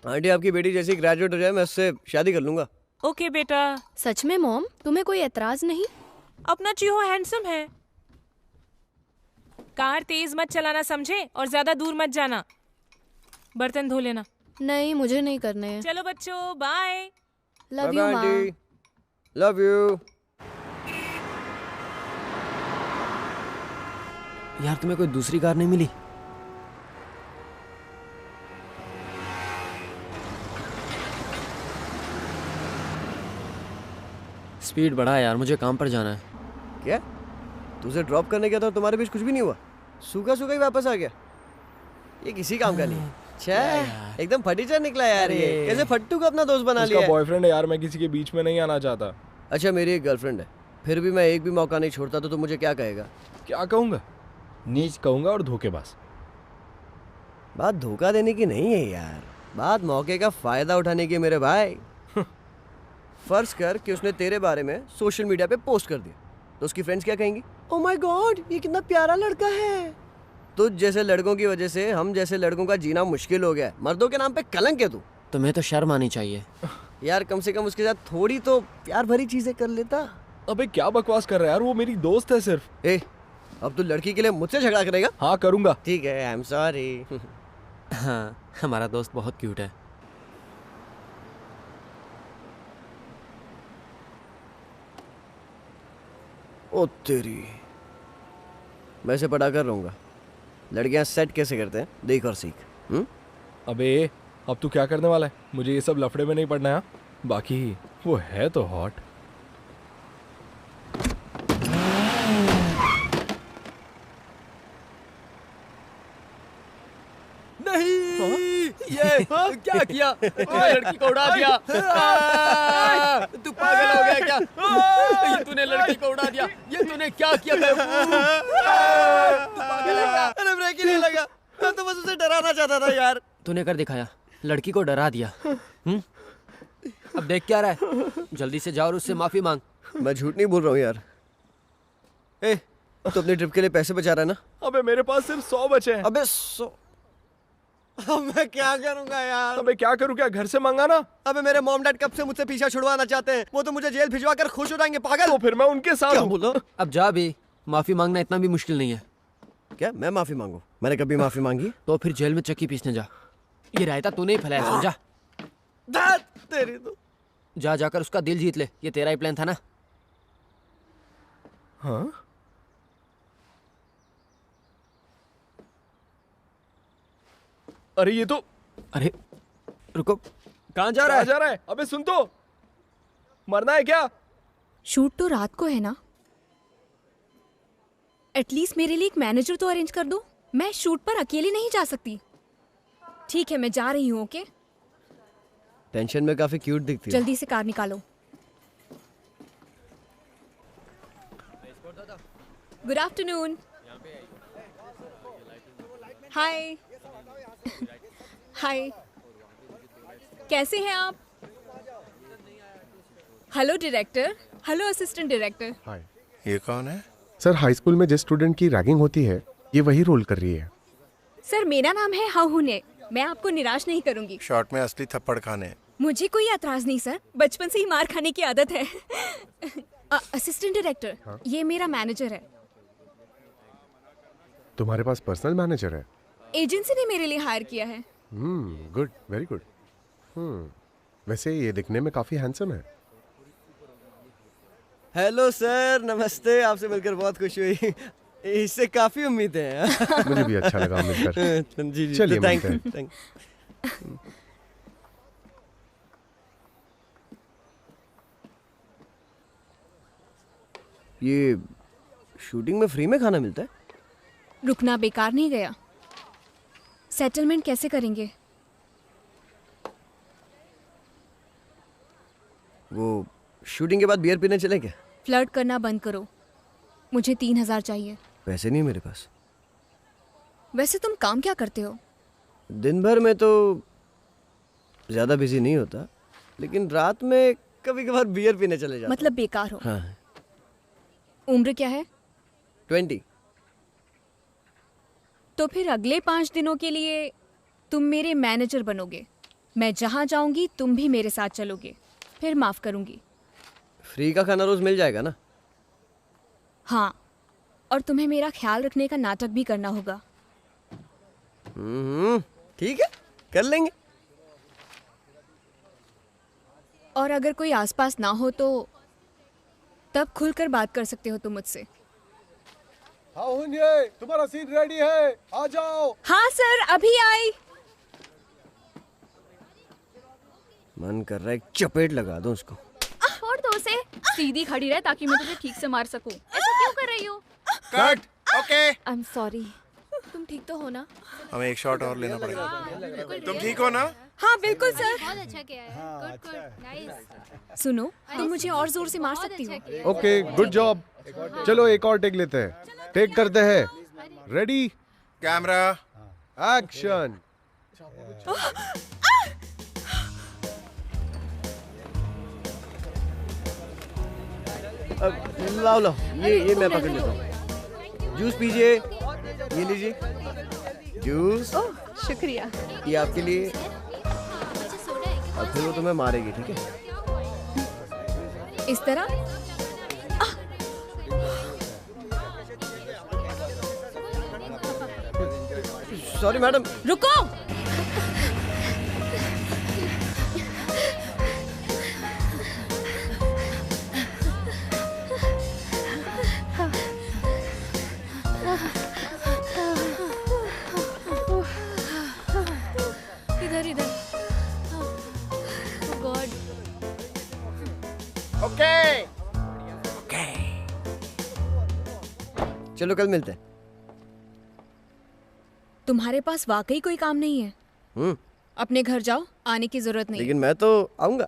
आंटी, आपकी बेटी जैसी ग्रेजुएट हो जाए मैं उससे शादी कर लूंगा। ओके बेटा। सच में मॉम, तुम्हें कोई एतराज नहीं? अपना चीहो हैंडसम है। कार तेज मत चलाना समझे, और ज्यादा दूर मत जाना। बर्तन धो लेना। नहीं, मुझे नहीं करने हैं। चलो बच्चों, बाय। लव यू माँ। Love you. यार, तुम्हें कोई दूसरी कार नहीं मिली? स्पीड बढ़ा यार, मुझे काम पर जाना है। क्या? तुझे ड्रॉप करने गया था, तुम्हारे बीच कुछ भी नहीं हुआ? सूखा सूखा ही वापस आ गया? ये किसी काम का नहीं है। छे, एकदम फटीचर निकला यार ये। कैसे फट्टू को अपना दोस्त बना लिया? उसका बॉयफ्रेंड है यार, मैं किसी के बीच में नहीं आना चाहता। अच्छा, मेरी एक गर्लफ्रेंड है, फिर भी मैं एक भी मौका नहीं छोड़ता, तो मुझे क्या कहेगा? क्या कहूंगा? नीच कहूंगा और धोखेबाज। बात धोखा देने की नहीं है यार, बात मौके का फायदा उठाने की है मेरे भाई। फर्ज कर कि उसने तेरे बारे में सोशल मीडिया पे पोस्ट कर दिया, तो उसकी फ्रेंड्स क्या कहेंगी? ओह माय गॉड, ये कितना प्यारा लड़का है। तुझ जैसे लड़कों की वजह से हम जैसे लड़कों का जीना मुश्किल हो गया है। मर्दों के नाम पे कलंक है तू। तुम्हें तो शर्म आनी चाहिए यार, कम से कम उसके साथ थोड़ी तो प्यार भरी चीजें कर लेता। अबे क्या बकवास कर रहा है यार, वो मेरी दोस्त है सिर्फ। ए, अब तू लड़की के लिए मुझसे झगड़ा करेगा? हाँ करूंगा। ठीक है, आई एम सॉरी। हाँ, हमारा दोस्त बहुत क्यूट है। ओ तेरी, मैं इसे पढ़ा कर रहूंगा। लड़कियां सेट कैसे करते हैं देख और सीख। अबे अब तू क्या करने वाला है? मुझे ये सब लफड़े में नहीं पड़ना है। बाकी वो है तो हॉट। नहीं, ये क्या किया? लड़की को उड़ा दिया। तू पागल हो गया क्या? ये तूने लड़की को उड़ा दिया, ये तूने क्या किया? तू पागल है क्या? अरे ब्रेक ही नहीं लगा, मैं तो बस उसे डराना चाहता था यार। तूने कर दिखाया, लड़की को डरा दिया। अब देख क्या रहा है? जल्दी से जाओ और उससे माफी मांग। मैं झूठ नहीं बोल रहा हूँ यार। ए, तू अपनी ट्रिप के लिए पैसे बचा रहा है ना? अबे मेरे पास सिर्फ 100 बचे हैं। अबे 100? अब मैं क्या करूंगा यार? अबे क्या करूँ, क्या घर से मंगाना? अबे मेरे मॉम डैड कब से मुझसे पीछा छुड़वाना चाहते हैं, वो तो मुझे जेल भिजवा कर खुश हो जाएंगे। पागल। तो फिर मैं उनके साथ क्या हूँ। बोला? अब जा भी, माफी मांगना इतना भी मुश्किल नहीं है। क्या मैं माफी मांगू? मैंने कभी माफी मांगी? तो फिर जेल में चक्की पीसने जा। ये रायता तूने ही फैलाया, समझा? तेरी तो। जा जाकर उसका दिल जीत ले, ये तेरा ही प्लान था ना? हाँ? अरे ये तो, अरे रुको, कहाँ जा रहा है? जा रहा है? अबे सुन तो, मरना है क्या? शूट तो रात को है ना? एटलीस्ट मेरे लिए एक मैनेजर तो अरेंज कर दो। मैं शूट पर अकेली नहीं जा सकती। ठीक है, मैं जा रही हूँ। ओके? टेंशन में काफी क्यूट दिखती है। जल्दी से कार निकालो। Good afternoon. हाय। हाय, कैसे हैं आप? Hello director. Hello assistant director. Hi. ये कौन है? सर, हाई स्कूल में जिस स्टूडेंट की रैगिंग होती है ये वही रोल कर रही है। सर, मेरा नाम है हाहुने। मैं आपको निराश नहीं करूंगी। शॉर्ट में असली थप्पड़ खाने। मुझे कोई एतराज नहीं सर, बचपन से ही मार खाने की आदत है। असिस्टेंट डायरेक्टर, हाँ? ये मेरा मैनेजर है। तुम्हारे पास पर्सनल मैनेजर है? एजेंसी ने मेरे लिए हायर किया है। Good, very good. वैसे ये दिखने में काफी हैंडसम है। हेलो सर, नमस्ते। आपसे मिलकर बहुत खुशी हुई। इससे काफी उम्मीदें हैं। मुझे भी अच्छा लगा मिलकर। जी जी, चलिए थैंक मिलते यू। हैं। ये शूटिंग में फ्री में खाना मिलता है? रुकना बेकार नहीं गया। सेटलमेंट कैसे करेंगे? वो शूटिंग के बाद बियर पीने चले क्या? फ्लर्ट करना बंद करो। मुझे 3000 चाहिए। पैसे नहीं मेरे पास। वैसे तुम काम क्या करते हो? दिन भर में तो ज्यादा बिजी नहीं होता, लेकिन रात में कभी कभार बियर पीने चले जाता। मतलब बेकार हो? हाँ। उम्र क्या है? 20। तो फिर अगले 5 दिनों के लिए तुम मेरे मैनेजर बनोगे। मैं जहाँ जाऊंगी तुम भी मेरे साथ चलोगे। फिर माफ करूंगी। फ्री का खाना रोज मिल जाएगा ना? हाँ, और तुम्हें मेरा ख्याल रखने का नाटक भी करना होगा। ठीक है, कर लेंगे। और अगर कोई आसपास ना हो तो तब खुलकर बात कर सकते हो तुम मुझसे। हाहुने, तुम्हारा सीन रेडी है, आ जाओ। हाँ सर, अभी आई। मन कर रहा है एक चपेट लगा दूं उसको। छोड़ दो उसे, सीधी खड़ी रहे ताकि मैं तुझे ठीक से मार सकूं। ऐसा क्यों कर रही हो? Cut. Okay. I am sorry. तुम ठीक तो हो ना? हमें एक शॉट और लेना पड़ेगा। तुम ठीक हो ना? हाँ बिल्कुल सर। बहुत अच्छा किया है। Good good nice. सुनो, तुम मुझे और जोर से मार सकती हो। Okay, good job. चलो एक और टेक लेते हैं। टेक करते हैं। Ready, camera, action. लाओ लाओ, ये मैं पकड़ लेता हूँ। जूस पीजिए, ये लीजिए जूस। ओह शुक्रिया। ये आपके लिए। अब फिर वो तुम्हें मारेगी, ठीक है? इस तरह? Sorry madam. रुको। इधर इधर। गॉड। ओके। चलो कल मिलते हैं। तुम्हारे पास वाकई कोई काम नहीं है? अपने घर जाओ, आने की जरूरत नहीं। लेकिन मैं तो आऊंगा।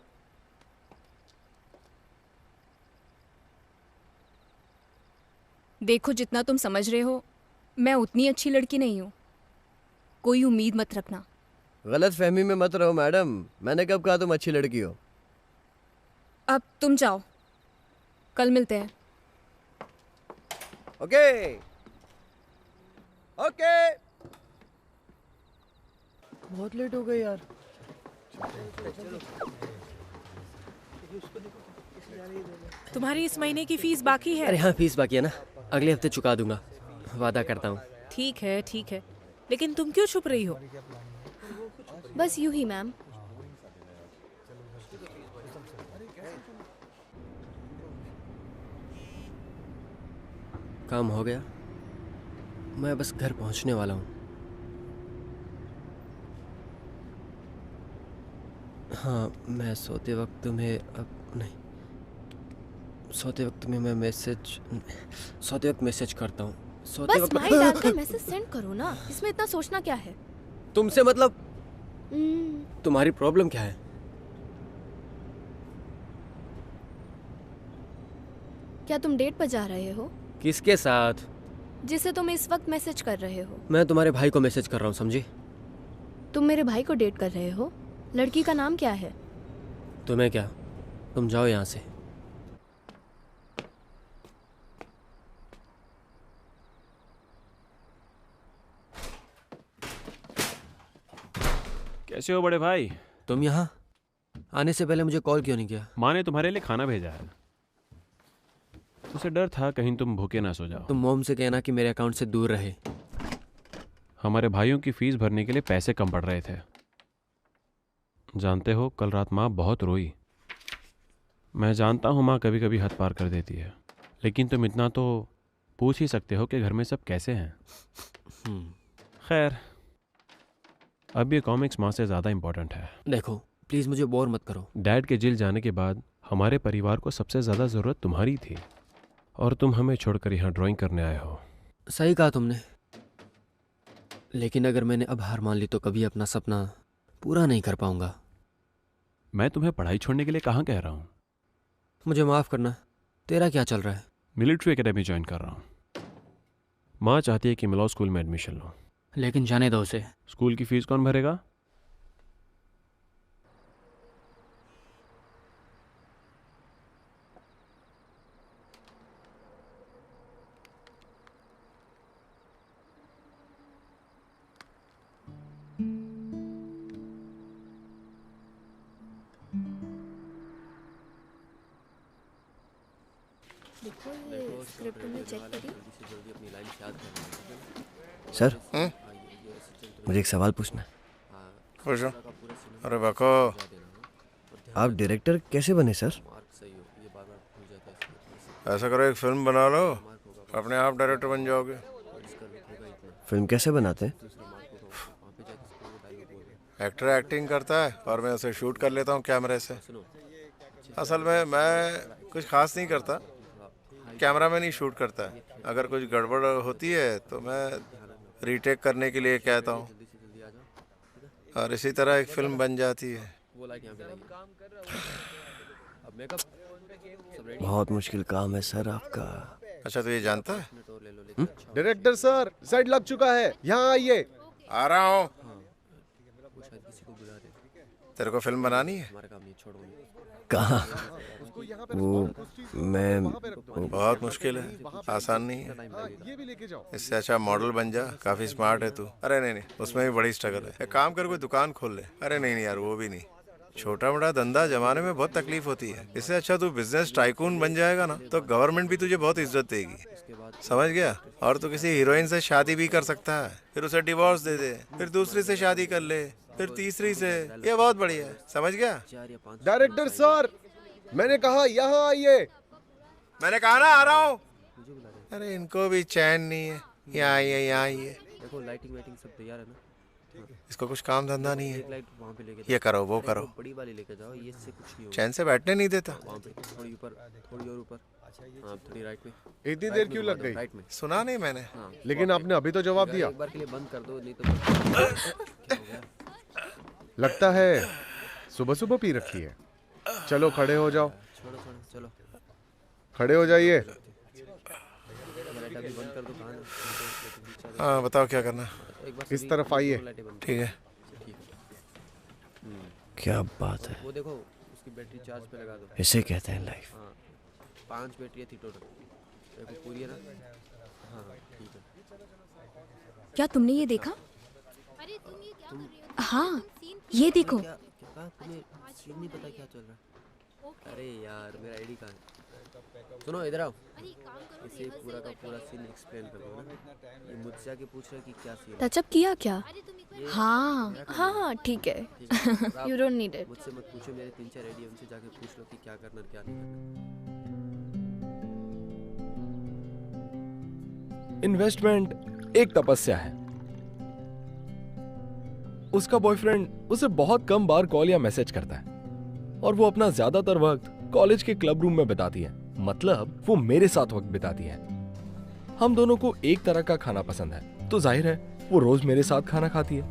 देखो, जितना तुम समझ रहे हो मैं उतनी अच्छी लड़की नहीं हूँ। कोई उम्मीद मत रखना। गलत फहमी में मत रहो मैडम। मैंने कब कहा तुम अच्छी लड़की हो? अब तुम जाओ, कल मिलते हैं। Okay okay. बहुत लेट हो गए यार। तुम्हारी इस महीने की फीस बाकी है? अरे हाँ, फीस बाकी है ना, अगले हफ्ते चुका दूंगा, वादा करता हूँ। ठीक है ठीक है, लेकिन तुम क्यों छुप रही हो? बस यूं ही मैम। काम हो गया, मैं बस घर पहुंचने वाला हूँ। हाँ, मैं सोते वक्त तुम्हें सोते वक्त तुम्हें मैं सोते वक्त मैसेज करता हूँ। सोते बस वक्त डालकर मैसेज सेंड करो ना, इसमें इतना सोचना क्या है? तुमसे मतलब तुम्हारी प्रॉब्लम क्या है? क्या तुम डेट पर जा रहे हो? किसके साथ? जिसे तुम इस वक्त मैसेज कर रहे हो। मैं तुम्हारे भाई को मैसेज कर रहा हूँ, समझी? तुम मेरे भाई को डेट कर रहे हो? लड़की का नाम क्या है? तुम्हें क्या, तुम जाओ यहाँ से। कैसे हो बड़े भाई? तुम यहाँ आने से पहले मुझे कॉल क्यों नहीं किया? माँ ने तुम्हारे लिए खाना भेजा है। उसे डर था कहीं तुम भूखे ना सो जाओ। तुम मोम से कहना कि मेरे अकाउंट से दूर रहे। हमारे भाइयों की फीस भरने के लिए पैसे कम पड़ रहे थे। जानते हो, कल रात माँ बहुत रोई। मैं जानता हूँ माँ कभी कभी हद पार कर देती है, लेकिन तुम इतना तो पूछ ही सकते हो कि घर में सब कैसे हैं। खैर, अब ये कॉमिक्स माँ से ज़्यादा इम्पोर्टेंट है। देखो प्लीज़ मुझे बोर मत करो। डैड के जेल जाने के बाद हमारे परिवार को सबसे ज़्यादा ज़रूरत तुम्हारी थी, और तुम हमें छोड़कर यहाँ ड्राइंग करने आए हो। सही कहा तुमने, लेकिन अगर मैंने अब हार मान ली तो कभी अपना सपना पूरा नहीं कर पाऊंगा। मैं तुम्हें पढ़ाई छोड़ने के लिए कहाँ कह रहा हूँ। मुझे माफ़ करना। तेरा क्या चल रहा है? मिलिट्री एकेडमी ज्वाइन कर रहा हूँ। माँ चाहती है कि मैं लॉ स्कूल में एडमिशन लूँ। लेकिन जाने दो उसे। स्कूल की फीस कौन भरेगा? देखो ये स्क्रिप्ट में चेक करी। सर, मुझे एक सवाल पूछना है। पूछो। अरे बको, आप डायरेक्टर कैसे बने सर? ऐसा करो, एक फिल्म बना लो, अपने आप डायरेक्टर बन जाओगे। फिल्म कैसे बनाते हैं? एक्टर एक्टिंग करता है और मैं उसे शूट कर लेता हूँ कैमरे से। असल में मैं कुछ खास नहीं करता, कैमरामैन ही शूट करता है। अगर कुछ गड़बड़ होती है तो मैं रीटेक करने के लिए कहता हूँ, और इसी तरह एक फिल्म बन जाती है। बहुत मुश्किल काम है सर आपका। अच्छा, तो ये जानता है? डायरेक्टर सर, सेट लग चुका है, यहाँ आइए। आ रहा हूँ। तेरे को फिल्म बनानी है? कहाँ? वो मैं बहुत मुश्किल है, आसान नहीं है। इससे अच्छा मॉडल बन जा, काफी स्मार्ट है तू। अरे नहीं, उसमें भी बड़ी स्ट्रगल है। एक काम कर, कोई दुकान खोल ले। अरे नहीं यार, वो भी नहीं। छोटा मोटा धंधा जमाने में बहुत तकलीफ होती है। इससे अच्छा तू बिजनेस टाइकून बन जाएगा ना, तो गवर्नमेंट भी तुझे बहुत इज्जत देगी, समझ गया? और तू किसी हीरोइन से शादी भी कर सकता है, फिर उसे डिवोर्स दे दे, फिर दूसरी से शादी कर ले, फिर तीसरी से। ये बहुत बढ़िया है, समझ गया? डायरेक्टर सर, मैंने कहा यहाँ आइए। मैंने कहा ना, आ रहा हूँ। अरे इनको भी चैन नहीं है। यहाँ आइए, यहाँ आइए। देखो लाइटिंग वाइटिंग सब तैयार है ना? इसको कुछ काम धंधा नहीं है। ये करो, वो करो। बड़ी वाली लेके जाओ, ये इससे कुछ नहीं होगा। चैन से बैठने नहीं देता। वहाँ पे थोड़ी ऊपर, थोड़ी और ऊपर। हाँ, थोड़ी राइट में। इतनी देर क्यों लग गई? राइट में। सुना नहीं मैंने। लेकिन आपने अभी तो जवाब दिया। एक बार के लिए बंद कर दो, नहीं तो क्या हो गया? लगता है सुबह सुबह पी रखी है। चलो खड़े हो जाओ। चलो खड़े हो जाइए। हाँ बताओ क्या करना। इस तरफ आइए। ठीक है। क्या बात है। वो देखो उसकी बैटरी चार्ज पे लगा दो। इसे कहते हैं लाइफ। हाँ, 5 बैटरी थी टोटल। देखो पूरी है ना? हाँ ठीक है। क्या तुमने ये देखा? हाँ ये देखो। तुम्हें सीन नहीं पता क्या चल रहा है? अरे यार मेरा आईडी कहाँ है? सुनो इधर आओ। इसे पूरा का पूरा सीन एक्सप्लेन कर दो ना। ये मुझसे आके पूछ रहा है कि क्या सीन है। टचअप किया क्या? हाँ हाँ ठीक है। You don't need it. मुझसे मत पूछो, मेरे 3-4 आईडी उनसे जाके पूछ लो कि क्या करना क्या नहीं करना। इन्वेस्टमेंट एक तपस्या है। उसका बॉयफ्रेंड उसे बहुत कम बार कॉल या मैसेज करता है और वो अपना ज्यादातर वक्त कॉलेज के क्लब रूम में बिताती है। मतलब वो मेरे साथ वक्त बिताती है। हम दोनों को एक तरह का खाना पसंद है, तो जाहिर है वो रोज मेरे साथ खाना खाती है।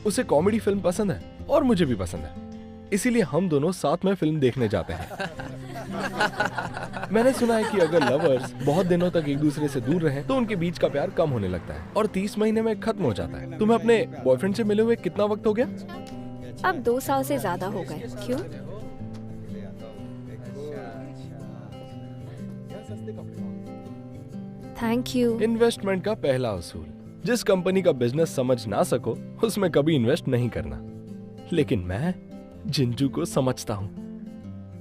उसे कॉमेडी फिल्म पसंद है और मुझे भी पसंद है, इसीलिए हम दोनों साथ में फिल्म देखने जाते हैं। मैंने सुना है कि अगर लवर्स बहुत दिनों तक एक दूसरे से दूर रहें तो उनके बीच का प्यार कम होने लगता है और 30 महीने में खत्म हो जाता है। तुम्हें अपने बॉयफ्रेंड से मिले हुए कितना वक्त हो गया? अब 2 साल से ज्यादा हो गए। क्यों? Thank you. इन्वेस्टमेंट का पहला उसूल, जिस कंपनी का बिजनेस समझ ना सको उसमें कभी इन्वेस्ट नहीं करना। लेकिन मैं जिंजू को समझता हूं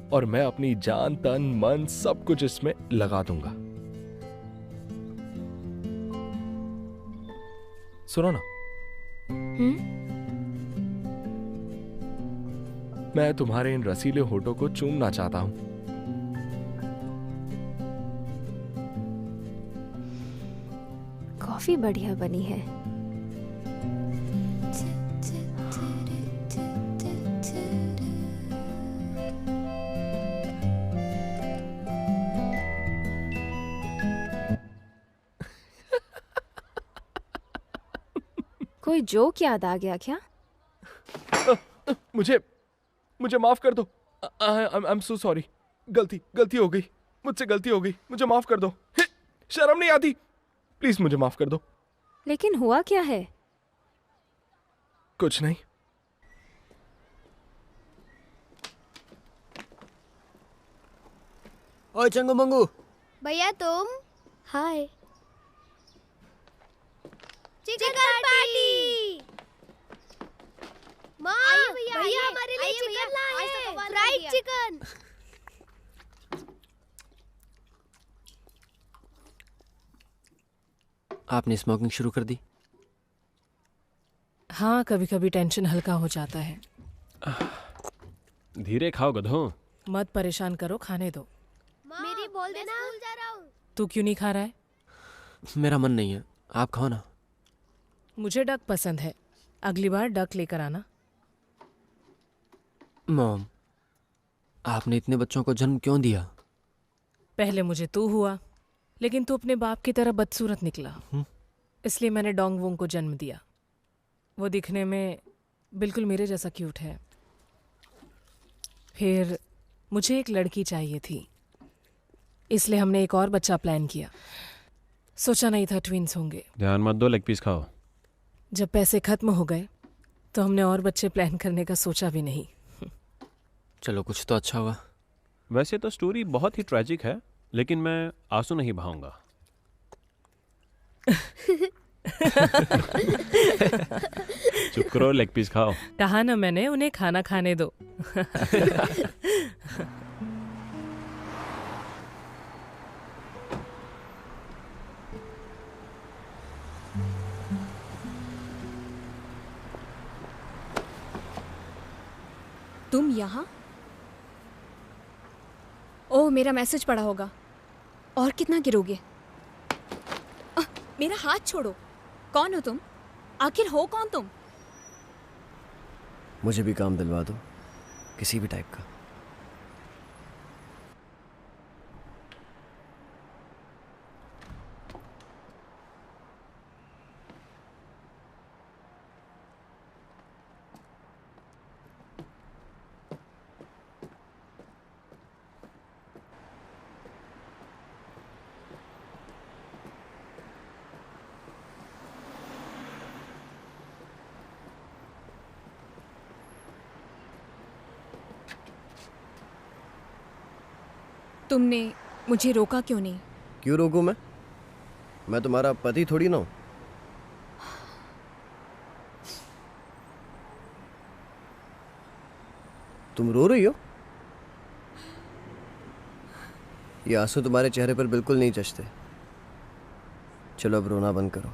और मैं अपनी जान तन मन सब कुछ इसमें लगा दूंगा। सुनो ना, मैं तुम्हारे इन रसीले होठों को चूमना चाहता हूं। कॉफी बढ़िया बनी है। कोई जोक याद आ गया क्या? मुझे माफ कर दो। I am so sorry. गलती हो गई, मुझसे गलती हो गई, मुझे माफ कर दो। शर्म नहीं आती? प्लीज मुझे माफ कर दो। लेकिन हुआ क्या है? कुछ नहीं। ओए चंगू मंगू। भैया तुम? हाय। Chicken party. माँ, भैया हमारे लिए चिकन लाए हैं, फ्राइड चिकन। आपने स्मोकिंग शुरू कर दी? हाँ, कभी कभी टेंशन हल्का हो जाता है। धीरे खाओ गधों। मत परेशान करो, खाने दो। मेरी बोल देना। स्कूल जा रहा हूँ। तू क्यों नहीं खा रहा है? मेरा मन नहीं है, आप खाओ ना। मुझे डक पसंद है, अगली बार डक लेकर आना। मॉम, आपने इतने बच्चों को जन्म क्यों दिया? पहले मुझे तू हुआ, लेकिन तू अपने बाप की तरह बदसूरत निकला। इसलिए मैंने डोंग वोंग को जन्म दिया। वो दिखने में बिल्कुल मेरे जैसा क्यूट है। फिर मुझे एक लड़की चाहिए थी, इसलिए हमने एक और बच्चा प्लान किया। सोचा नहीं था ट्विंस होंगे। ध्यान मत दो, लेग पीस खाओ। जब पैसे खत्म हो गए तो हमने और बच्चे प्लान करने का सोचा भी नहीं। चलो, कुछ तो अच्छा हुआ। वैसे तो स्टोरी बहुत ही ट्रेजिक है, लेकिन मैं आंसू नहीं बहाऊंगा। चुप करो, लेग पीस खाओ। कहा ना मैंने, उन्हें खाना खाने दो। तुम यहाँ? ओह, मेरा मैसेज पड़ा होगा। और कितना गिरोगे? मेरा हाथ छोड़ो। कौन हो तुम? आखिर हो कौन तुम? मुझे भी काम दिलवा दो, किसी भी टाइप का। तुमने मुझे रोका क्यों नहीं? क्यों रोकूं मैं तुम्हारा पति थोड़ी ना हूं। तुम रो रही हो? ये आंसू तुम्हारे चेहरे पर बिल्कुल नहीं जचते। चलो अब रोना बंद करो।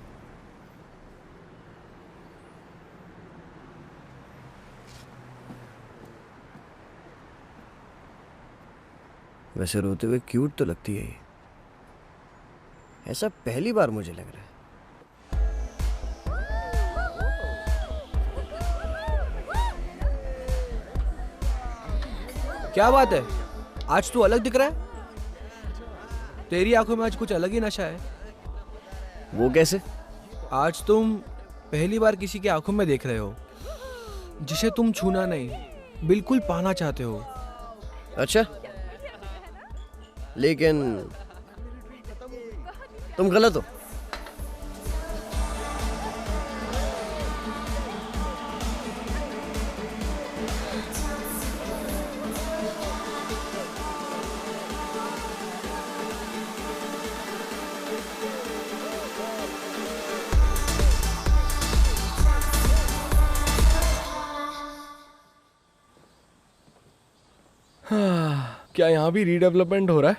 वैसे रोते हुए क्यूट तो लगती है ये। ऐसा पहली बार मुझे लग रहा है। क्या बात है, आज तू अलग दिख रहा है। तेरी आंखों में आज कुछ अलग ही नशा है। वो कैसे? आज तुम पहली बार किसी की आंखों में देख रहे हो जिसे तुम छूना नहीं, बिल्कुल पाना चाहते हो। अच्छा, लेकिन तुम गलत हो। क्या यहाँ भी रीडेवलपमेंट हो रहा है?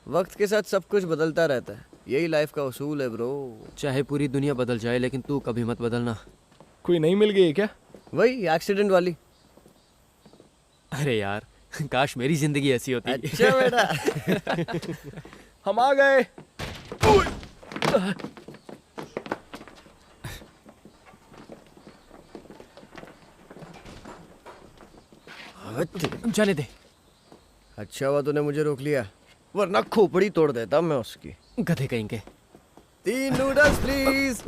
वक्त के साथ सब कुछ बदलता रहता है, यही लाइफ का उसूल है ब्रो। चाहे पूरी दुनिया बदल जाए लेकिन तू कभी मत बदलना। कोई नहीं मिल गई क्या? वही एक्सीडेंट वाली। अरे यार, काश मेरी जिंदगी ऐसी होती। अच्छा बेटा। हम आ गए। जाने दे। अच्छा हुआ तूने मुझे रोक लिया, वरना खोपड़ी तोड़ देता मैं उसकी। गधे कहेंगे। 3 नूडल्स प्लीज।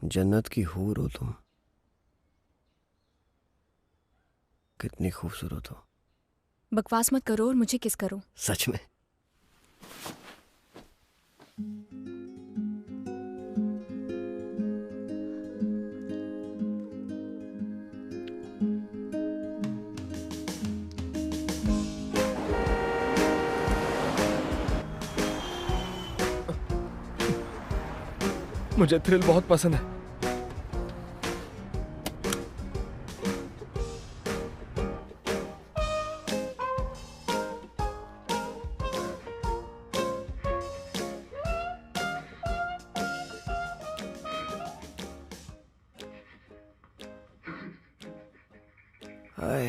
जन्नत की हूर हो तुम, कितनी खूबसूरत हो। बकवास मत करो और मुझे किस करो। सच में। मुझे थ्रिल बहुत पसंद है। हाय,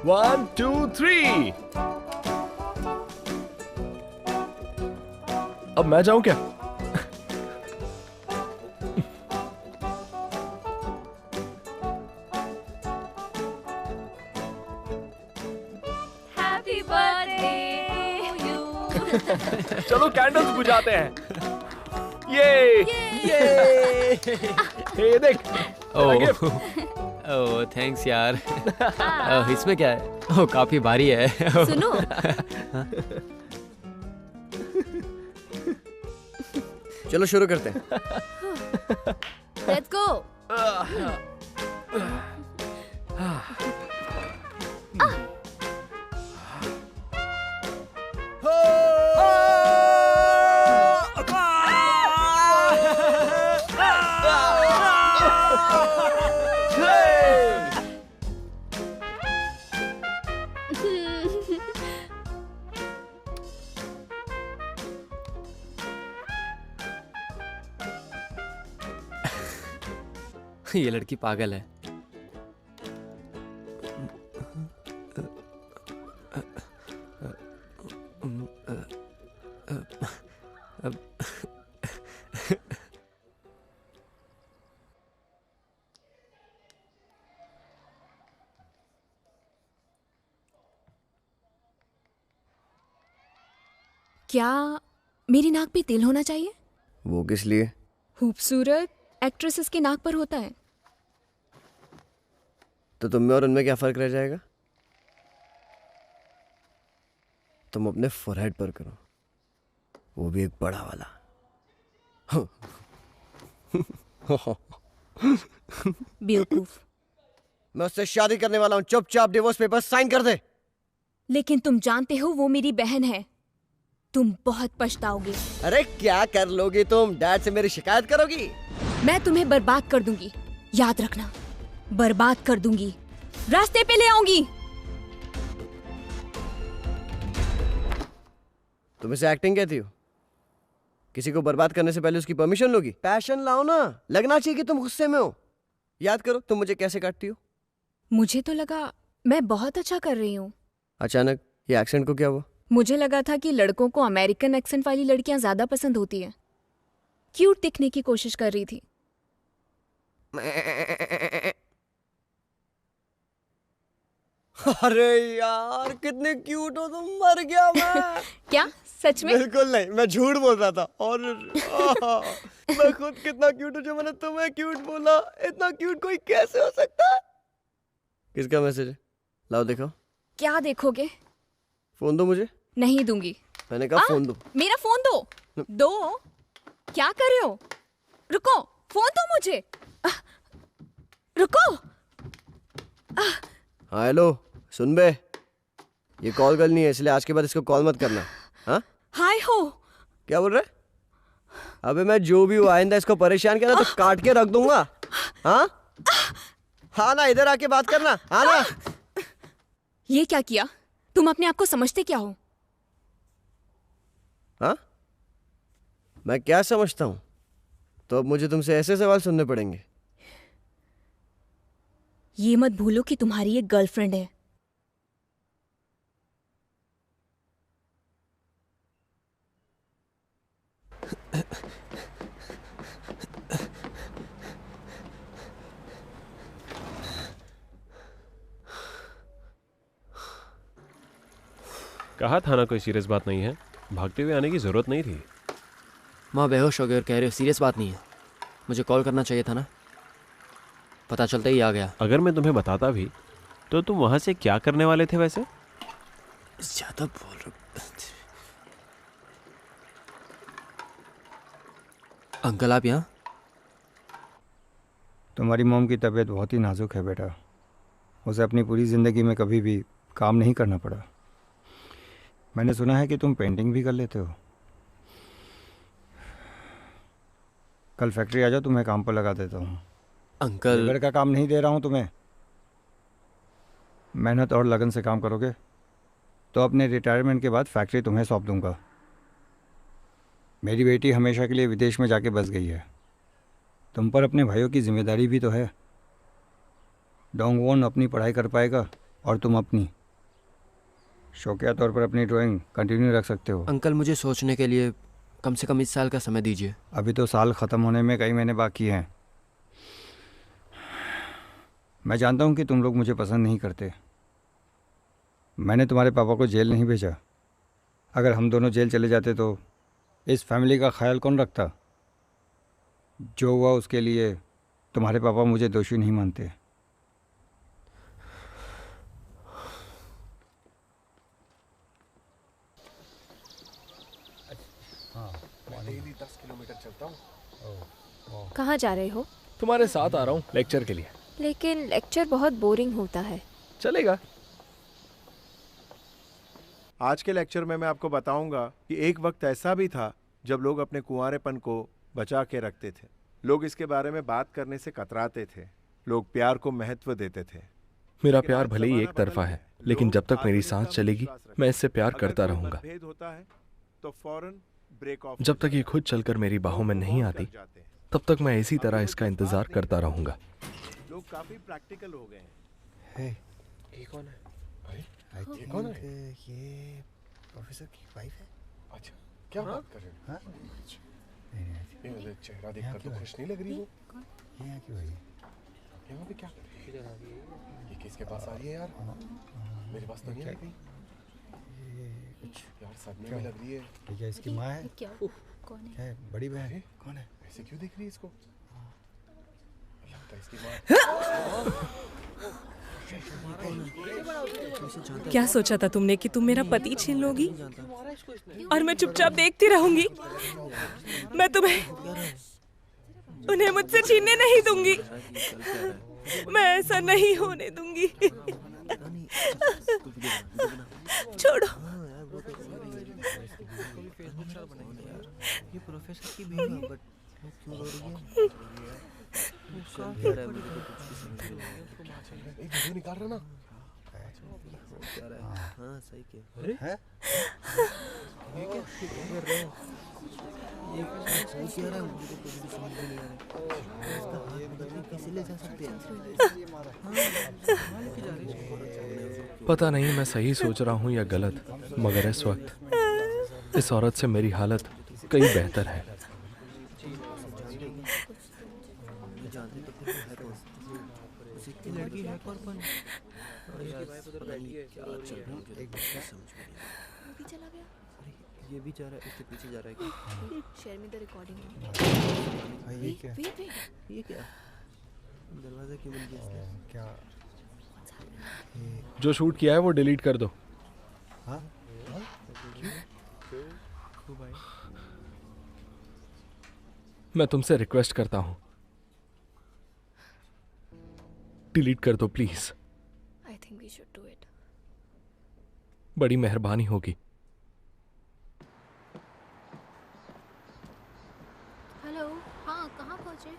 One, 2, 3। अब मैं जाऊं क्या? Happy birthday to you. चलो कैंडल्स बुझाते हैं। ये ये देख। ओह थैंक्स यार। इसमें क्या है? ओह काफी भारी है। सुनो। चलो शुरू करते हैं। Let's go. ये लड़की पागल है। क्या मेरी नाक पे तिल होना चाहिए? वो किस लिए? खूबसूरत एक्ट्रेसेस के नाक पर होता है। तो तुम में और उनमें क्या फर्क रह जाएगा? तुम अपने फोरहेड पर करो, वो भी एक बड़ा वाला। बेवकूफ। मैं उससे शादी करने वाला हूं, चुपचाप डिवोर्स पेपर साइन कर दे। लेकिन तुम जानते हो वो मेरी बहन है, तुम बहुत पछताओगे। अरे क्या कर लोगी तुम? डैड से मेरी शिकायत करोगी? मैं तुम्हें बर्बाद कर दूंगी। याद रखना, बर्बाद कर दूंगी, रास्ते पे ले आऊंगी। तुम इसे एक्टिंग कहती हो? किसी को बर्बाद करने से पहले उसकी परमिशन लोगी? पैशन लाओ ना, लगना चाहिए कि तुम गुस्से में हो। याद करो तुम मुझे कैसे काटती हो। मुझे तो लगा मैं बहुत अच्छा कर रही हूँ। अचानक ये एक्सेंट को क्या हुआ? मुझे लगा था कि लड़कों को अमेरिकन एक्सेंट वाली लड़कियां ज्यादा पसंद होती हैं। क्यूट दिखने की कोशिश कर रही थी। अरे यार कितने क्यूट हो तुम, मर गया मैं। क्या सच में? बिल्कुल नहीं, मैं झूठ बोल रहा था। और मैं खुद कितना क्यूट हूँ जो मैंने तुम्हें क्यूट बोला। इतना क्यूट कोई कैसे हो सकता है? किसका मैसेज है? लाओ देखो। क्या देखोगे? फोन दो मुझे। नहीं दूंगी। मैंने कहा फोन दो। मेरा फोन दो। दो। क्या कर रहे हो? रुको, फोन दो मुझे। रुको। हाँ हेलो, सुन बे, ये कॉल करनी है इसलिए आज के बाद इसको कॉल मत करना। हाँ हाय हो। क्या बोल रहे? अबे मैं जो भी हूँ, आइंदा इसको परेशान किया ना तो काट के रख दूंगा। हाँ हाँ ना, इधर आके बात करना। हाँ ना। ये क्या किया? तुम अपने आप को समझते क्या हो? हाँ मैं क्या समझता हूँ? तो अब मुझे तुमसे ऐसे सवाल सुनने पड़ेंगे। ये मत भूलो कि तुम्हारी एक गर्लफ्रेंड है। कहा था ना कोई सीरियस बात नहीं है, भागते हुए आने की जरूरत नहीं थी। माँ बेहोश हो गए और कह रहे हो सीरियस बात नहीं है। मुझे कॉल करना चाहिए था ना, पता चलता ही आ गया। अगर मैं तुम्हें बताता भी तो तुम वहां से क्या करने वाले थे वैसे? ज्यादा बोल रहे। अंकल आप यहाँ? तुम्हारी मॉम की तबीयत बहुत ही नाजुक है बेटा। उसे अपनी पूरी ज़िंदगी में कभी भी काम नहीं करना पड़ा। मैंने सुना है कि तुम पेंटिंग भी कर लेते हो। कल फैक्ट्री आ जाओ, तुम्हें काम पर लगा देता हूँ। अंकल लेबर का काम नहीं दे रहा हूँ तुम्हें। मेहनत और लगन से काम करोगे तो अपने रिटायरमेंट के बाद फैक्ट्री तुम्हें सौंप दूंगा। मेरी बेटी हमेशा के लिए विदेश में जाके बस गई है। तुम पर अपने भाइयों की जिम्मेदारी भी तो है। डोंगवॉन अपनी पढ़ाई कर पाएगा और तुम अपनी। शौकिया तौर पर अपनी ड्राइंग कंटिन्यू रख सकते हो। अंकल मुझे सोचने के लिए कम से कम इस साल का समय दीजिए। अभी तो साल ख़त्म होने में कई महीने बाकी हैं। मैं जानता हूँ कि तुम लोग मुझे पसंद नहीं करते। मैंने तुम्हारे पापा को जेल नहीं भेजा। अगर हम दोनों जेल चले जाते तो इस फैमिली का ख्याल कौन रखता? जो हुआ उसके लिए तुम्हारे पापा मुझे दोषी नहीं मानते। डेली 10 किलोमीटर चलता हूँ। कहाँ जा रहे हो? तुम्हारे साथ आ रहा हूँ लेक्चर के लिए। लेकिन लेक्चर बहुत बोरिंग होता है। चलेगा। आज के लेक्चर में मैं आपको बताऊंगा कि एक वक्त ऐसा भी था जब लोग अपने कुंवारेपन को बचा के रखते थे। लोग इसके बारे में बात करने से कतराते थे। लोग प्यार को महत्व देते थे। मेरा प्यार भले ही एक तरफा है, लेकिन जब तक मेरी सांस चलेगी मैं इससे प्यार करता रहूंगा। जब तक ये खुद चलकर मेरी बाहों में नहीं आती तब तक मैं इसी तरह इसका इंतजार करता रहूंगा। लोग काफी प्रैक्टिकल हो गए हैं। ये कौन है? ये कौन है? ये प्रोफेसर की वाइफ है। अच्छा, क्या बात कर रहे हो? ये चेहरा देखकर तो खुश नहीं लग रही वो। ये यहाँ क्यों आई? यहाँ पे क्या कर रही है? ये किसके पास आ रही है यार? मेरे पास तो नहीं आई कहीं। कुछ यार सदमे में लग रही है। ठीक है, इसकी माँ है। क्या? कौन है? है बड़ी बहन। कौन है? ऐसे क्यों देख रही है इसको? लगता है इसकी माँ। क्या सोचा था तुमने कि तुम मेरा पति छीन लोगी और मैं चुपचाप देखती रहूंगी? मैं तुम्हें उन्हें मुझसे छीनने नहीं दूंगी। मैं ऐसा नहीं होने दूंगी। छोड़ो। ये प्रोफेसर की बीवी है, बट वो क्यों रो रही है? एक वीडियो निकाल रहा ना। हाँ सही किया। अरे है ये क्या कर रहे हो? ये सही कह रहा है, मुझे तो कुछ भी समझ में नहीं आ रहा। इसका हाथ पकड़ के कैसे ले जा सकते हैं? पता नहीं मैं सही सोच रहा हूँ या गलत, मगर इस वक्त इस औरत से मेरी हालत कई बेहतर है। लड़की है कौन? ये भी जा रहा है, इसके पीछे जा रहा है क्या? शेयर में द रिकॉर्डिंग। ये क्या? ये क्या? दरवाजा क्यों बंद किया इसने? क्या? जो शूट किया है वो डिलीट कर दो। हाँ? मैं तुमसे रिक्वेस्ट करता हूँ, डिलीट कर दो please. I think we should do it. बड़ी मेहरबानी होगी। हेलो, हाँ कहाँ पहुँचे?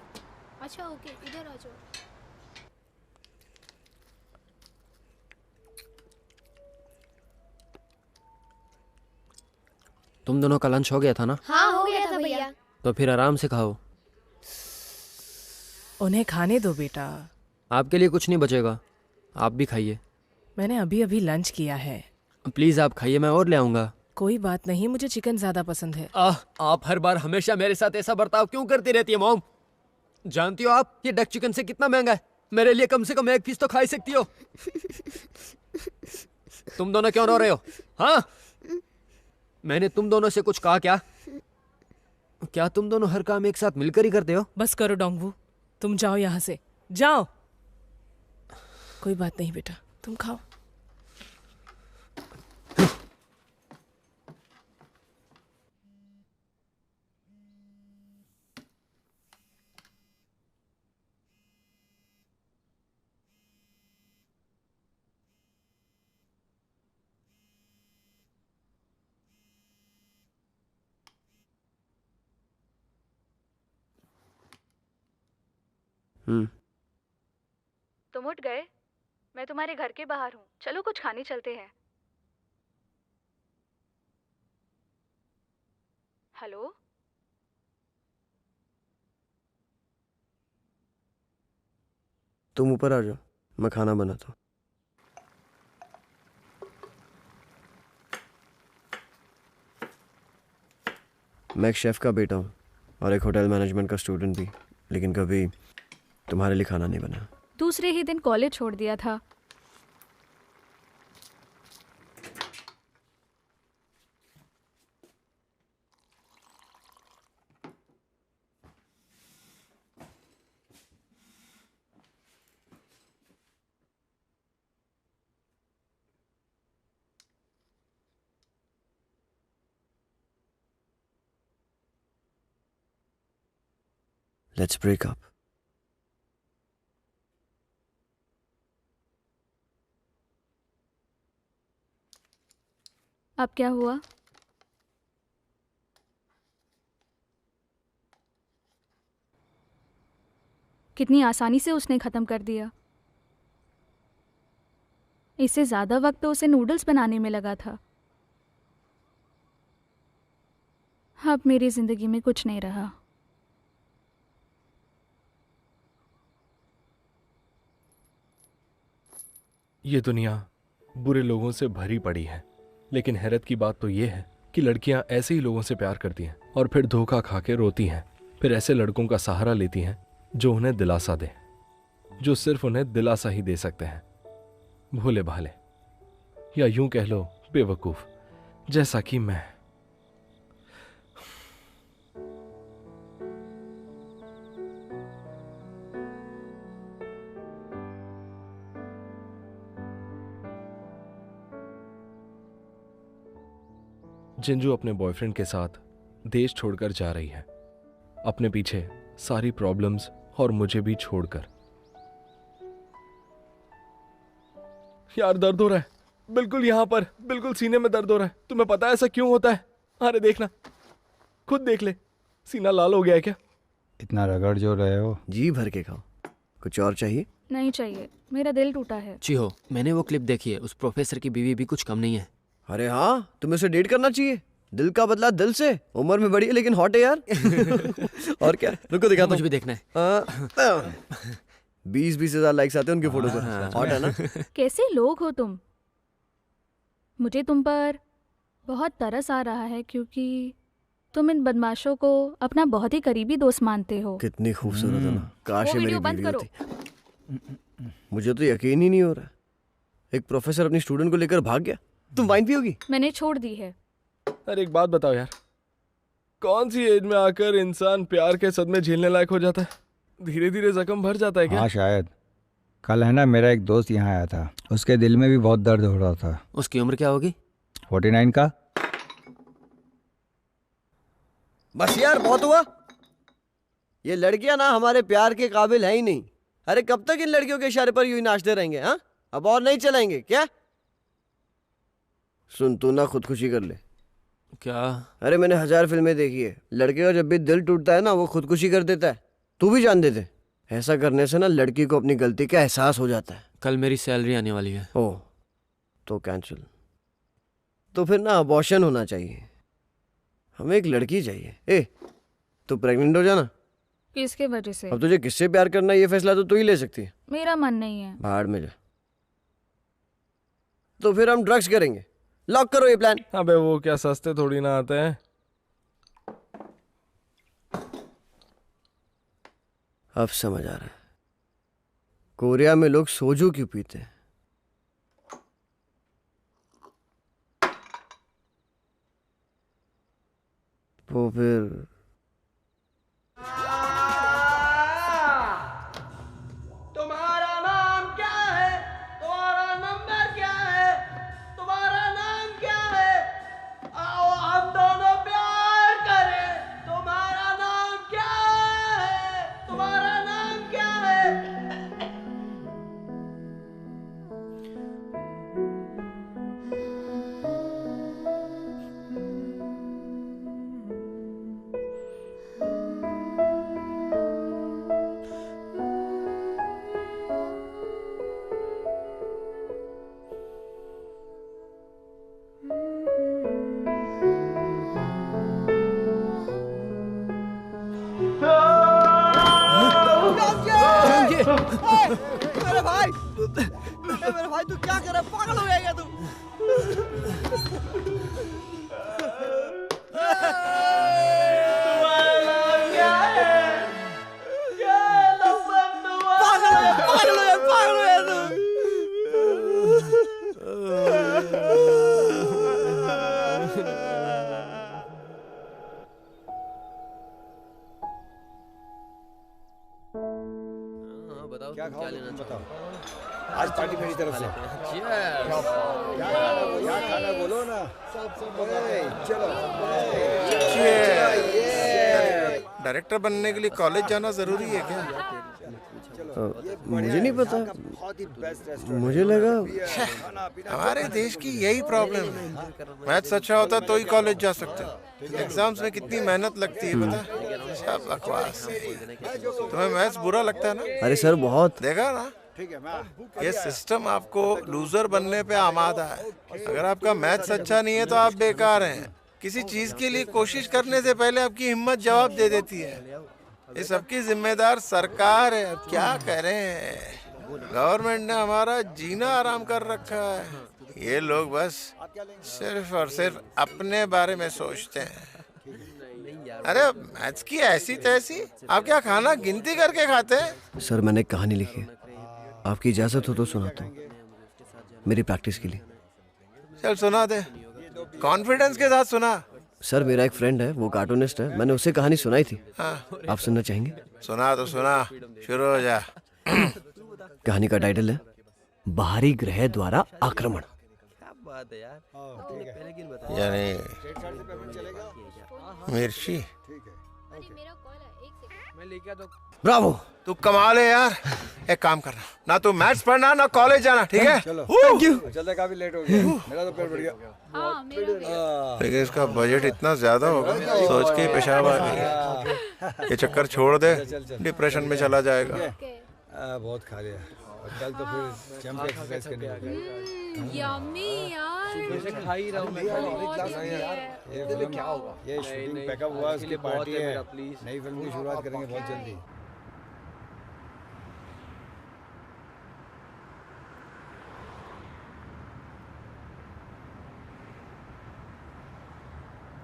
अच्छा ओके, इधर आ जाओ। तुम दोनों का लंच हो गया था ना? हाँ हो गया था भैया। तो फिर आराम से खाओ। उन्हें खाने दो बेटा। आपके लिए कुछ नहीं बचेगा, आप भी खाइए। मैंने अभी अभी लंच किया है। प्लीज आप खाइए, मैं और ले आऊंगा। कोई बात नहीं, मुझे चिकन ज्यादा पसंद है। आप हर बार हमेशा मेरे साथ ऐसा बर्ताव क्यों करती रहती है मॉम? जानती हो आप ये डक चिकन से कितना महंगा है? मेरे लिए कम से कम एक पीस तो खा ही सकती हो। तुम दोनों क्यों रो रहे हो? हाँ, मैंने तुम दोनों से कुछ कहा क्या? क्या तुम दोनों हर काम एक साथ मिलकर ही करते हो? बस करो डोंगवू, तुम जाओ यहाँ से, जाओ। कोई बात नहीं बेटा, तुम खाओ। तुम उठ गए? मैं तुम्हारे घर के बाहर हूँ, चलो कुछ खाने चलते हैं। हेलो, तुम ऊपर आ जाओ, मैं खाना बनाता हूँ। मैं एक शेफ का बेटा हूँ और एक होटल मैनेजमेंट का स्टूडेंट भी, लेकिन कभी तुम्हारे लिए खाना नहीं बना। दूसरे ही दिन कॉलेज छोड़ दिया था। Let's break up. अब क्या हुआ? कितनी आसानी से उसने खत्म कर दिया। इससे ज्यादा वक्त तो उसे नूडल्स बनाने में लगा था। अब मेरी जिंदगी में कुछ नहीं रहा। ये दुनिया बुरे लोगों से भरी पड़ी है, लेकिन हैरत की बात तो ये है कि लड़कियां ऐसे ही लोगों से प्यार करती हैं और फिर धोखा खा के रोती हैं। फिर ऐसे लड़कों का सहारा लेती हैं जो उन्हें दिलासा दे, जो सिर्फ उन्हें दिलासा ही दे सकते हैं। भोले भाले, या यूं कह लो बेवकूफ, जैसा कि मैं। जिंजू अपने बॉयफ्रेंड के साथ देश छोड़कर जा रही है, अपने पीछे सारी प्रॉब्लम्स और मुझे भी छोड़कर। यार दर्द हो रहा है, बिल्कुल यहां पर, बिल्कुल सीने में दर्द हो रहा है। तुम्हें पता है ऐसा क्यों होता है? अरे देखना, खुद देख ले, सीना लाल हो गया है क्या? इतना रगड़ जो रहे हो। जी भर के खाओ। कुछ और चाहिए? नहीं चाहिए, मेरा दिल टूटा है। चिहो, मैंने वो क्लिप देखी है, उस प्रोफेसर की बीवी भी कुछ कम नहीं है। अरे हाँ, तुम्हें उसे डेट करना चाहिए। दिल का बदला दिल से। उम्र में बड़ी है लेकिन हॉट है यार। और क्या, रुको दिखाता हूँ। मुझे भी देखना है। 20,000 लाइक्स आते हैं उनकी फोटो पर। हॉट है ना? कैसे लोग हो तुम? मुझे तुम पर बहुत तरस आ रहा है क्योंकि तुम इन बदमाशों को अपना बहुत ही करीबी दोस्त मानते हो। कितनी खूबसूरत है ना। काश वो ये मेरी वीडियो बंद बीवी करो। होती। मुझे तो यकीन ही नहीं हो रहा। एक प्रोफेसर अपनी स्टूडेंट को लेकर भाग गया। तुम वाइन पियोगी? मैंने छोड़ दी है। अरे एक बात बताओ यार, कौन सी एज में आकर इंसान प्यार के सदमे झेलने लायक हो जाता है? धीरे धीरे जख्म भर जाता है क्या? हाँ शायद। कल है ना, मेरा एक दोस्त यहाँ आया था, उसके दिल में भी बहुत दर्द हो रहा था। उसकी उम्र क्या होगी? 49 का। बस यार बहुत हुआ। ये लड़कियां ना हमारे प्यार के काबिल है ही नहीं। अरे कब तक इन लड़कियों के इशारे पर यूं ही नाचते रहेंगे? हाँ, अब और नहीं चलाएंगे क्या? सुन, तू ना खुदकुशी कर ले। क्या? अरे मैंने 1000 फिल्में देखी है। लड़के का जब भी दिल टूटता है ना, वो खुदकुशी कर देता है। तू भी जान देते। ऐसा करने से ना लड़की को अपनी गलती का एहसास हो जाता है। कल मेरी सैलरी आने वाली है। ओह, तो कैंसिल। तो फिर ना अबॉर्शन होना चाहिए। हमें एक लड़की चाहिए। ए, तू प्रेग्नेंट हो जाना। किसके वजह से? अब तुझे किससे प्यार करना है ये फैसला तो तू ही ले सकती है। मेरा मन नहीं है। भाड़ में जा। तो फिर हम ड्रग्स करेंगे। लॉक करो ये प्लान। अबे वो क्या सस्ते थोड़ी ना आते हैं। अब समझ आ रहा है कोरिया में लोग सोजू क्यों पीते हैं। वो फिर तुम्हारा नाम क्या है? तुम्हारा नंबर क्या है? तुम्हारा नाम क्या है? आओ हम दोनों प्यार करें। तुम्हारा नाम क्या है? तुम्हारा नाम क्या है? मेरे भाई तू क्या कर रहा है? पागल हो गया क्या तू? बताओ क्या क्या लेना बताओ। चाहो? आज पार्टी मेरी तरफ से। क्या खाना बोलो ना। चलो। डायरेक्टर बनने के लिए कॉलेज जाना जरूरी है क्या? मुझे नहीं पता। मुझे लगा हमारे देश की यही प्रॉब्लम है। मैथ्स अच्छा होता तो ही कॉलेज जा सकते। एग्जाम्स में कितनी मेहनत लगती है पता? सब बकवास। तुम्हें मैथ्स बुरा लगता है ना? अरे सर बहुत। देखा ना, ये सिस्टम आपको लूजर बनने पे आमादा है। अगर आपका मैथ्स अच्छा नहीं है तो आप बेकार हैं। किसी चीज के लिए कोशिश करने से पहले आपकी हिम्मत जवाब दे देती है। ये सबकी जिम्मेदार सरकार है। अब क्या करें, गवर्नमेंट ने हमारा जीना आराम कर रखा है। ये लोग बस सिर्फ और सिर्फ अपने बारे में सोचते हैं। अरे मैथ्स की ऐसी तैसी, आप क्या खाना गिनती करके खाते हैं? सर मैंने एक कहानी लिखी है, आपकी इजाजत हो तो सुनाता हूँ, मेरी प्रैक्टिस के लिए। चल सुना दे, कॉन्फिडेंस के साथ सुना। सर मेरा एक फ्रेंड है, वो कार्टूनिस्ट है, मैंने उसे कहानी सुनाई थी। आप सुनना चाहेंगे? सुना तो सुना, शुरू हो जा। कहानी का टाइटल है बाहरी ग्रह द्वारा आक्रमण। यानी मिर्ची। ब्रावो, तू कमाल है यार। एक काम करना, ना तू मैथ्स पढ़ना ना कॉलेज जाना, ठीक है? Thank you. चलते काफी लेट हो गया, मेरा तो पेट भर गया। लेकिन इसका बजट इतना ज्यादा होगा, सोच के ही पेशाब आ गई। ये चक्कर छोड़ दे, डिप्रेशन में चला जाएगा। बहुत खा लिया, और कल तो फिर जंप एक्सरसाइज करनी होगी। यम्मी यार। खा ही रहा हूँ मैं। ये क्या होगा? ये शूटिंग पैकअप हुआ, उसकी पार्टी है, नई फिल्म की शुरुआत करेंगे बहुत जल्दी।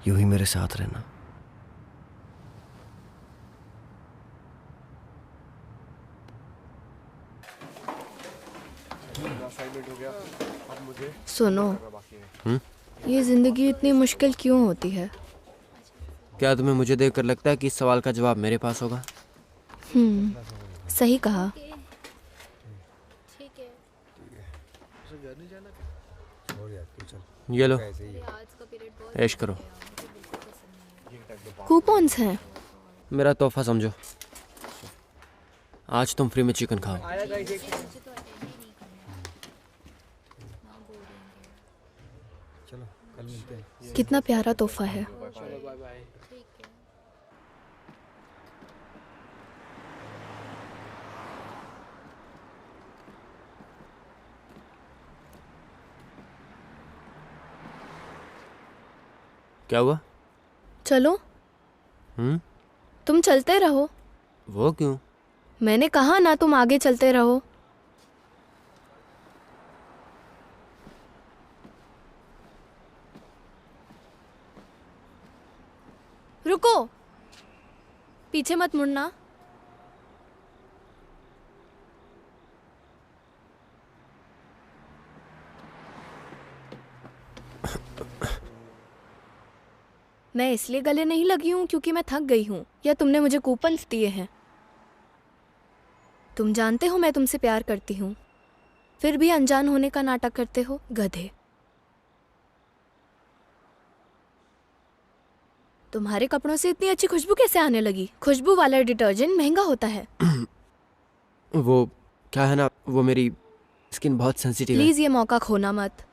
यूं ही मेरे साथ रहना। सुनो, ये जिंदगी इतनी मुश्किल क्यों होती है? क्या तुम्हें मुझे देखकर लगता है कि इस सवाल का जवाब मेरे पास होगा? सही कहा। ये लो, ऐश करो। कूपन्स हैं। मेरा तोहफा समझो। आज तुम फ्री में चिकन खाओ। चलो कल मिलते हैं। कितना प्यारा तोहफा है। क्या हुआ? चलो। तुम चलते रहो। वो क्यों? मैंने कहा ना, तुम आगे चलते रहो। रुको, पीछे मत मुड़ना। मैं इसलिए गले नहीं लगी हूं क्योंकि मैं थक गई हूं, या तुमने मुझे कूपन्स दिए हैं? तुम जानते हो मैं तुमसे प्यार करती हूं, फिर भी अनजान होने का नाटक करते हो, गधे। तुम्हारे कपड़ों से इतनी अच्छी खुशबू कैसे आने लगी? खुशबू वाला डिटर्जेंट महंगा होता है। वो क्या है ना, वो मेरी स्किन बहुत सेंसिटिव है। प्लीज ये मौका खोना मत।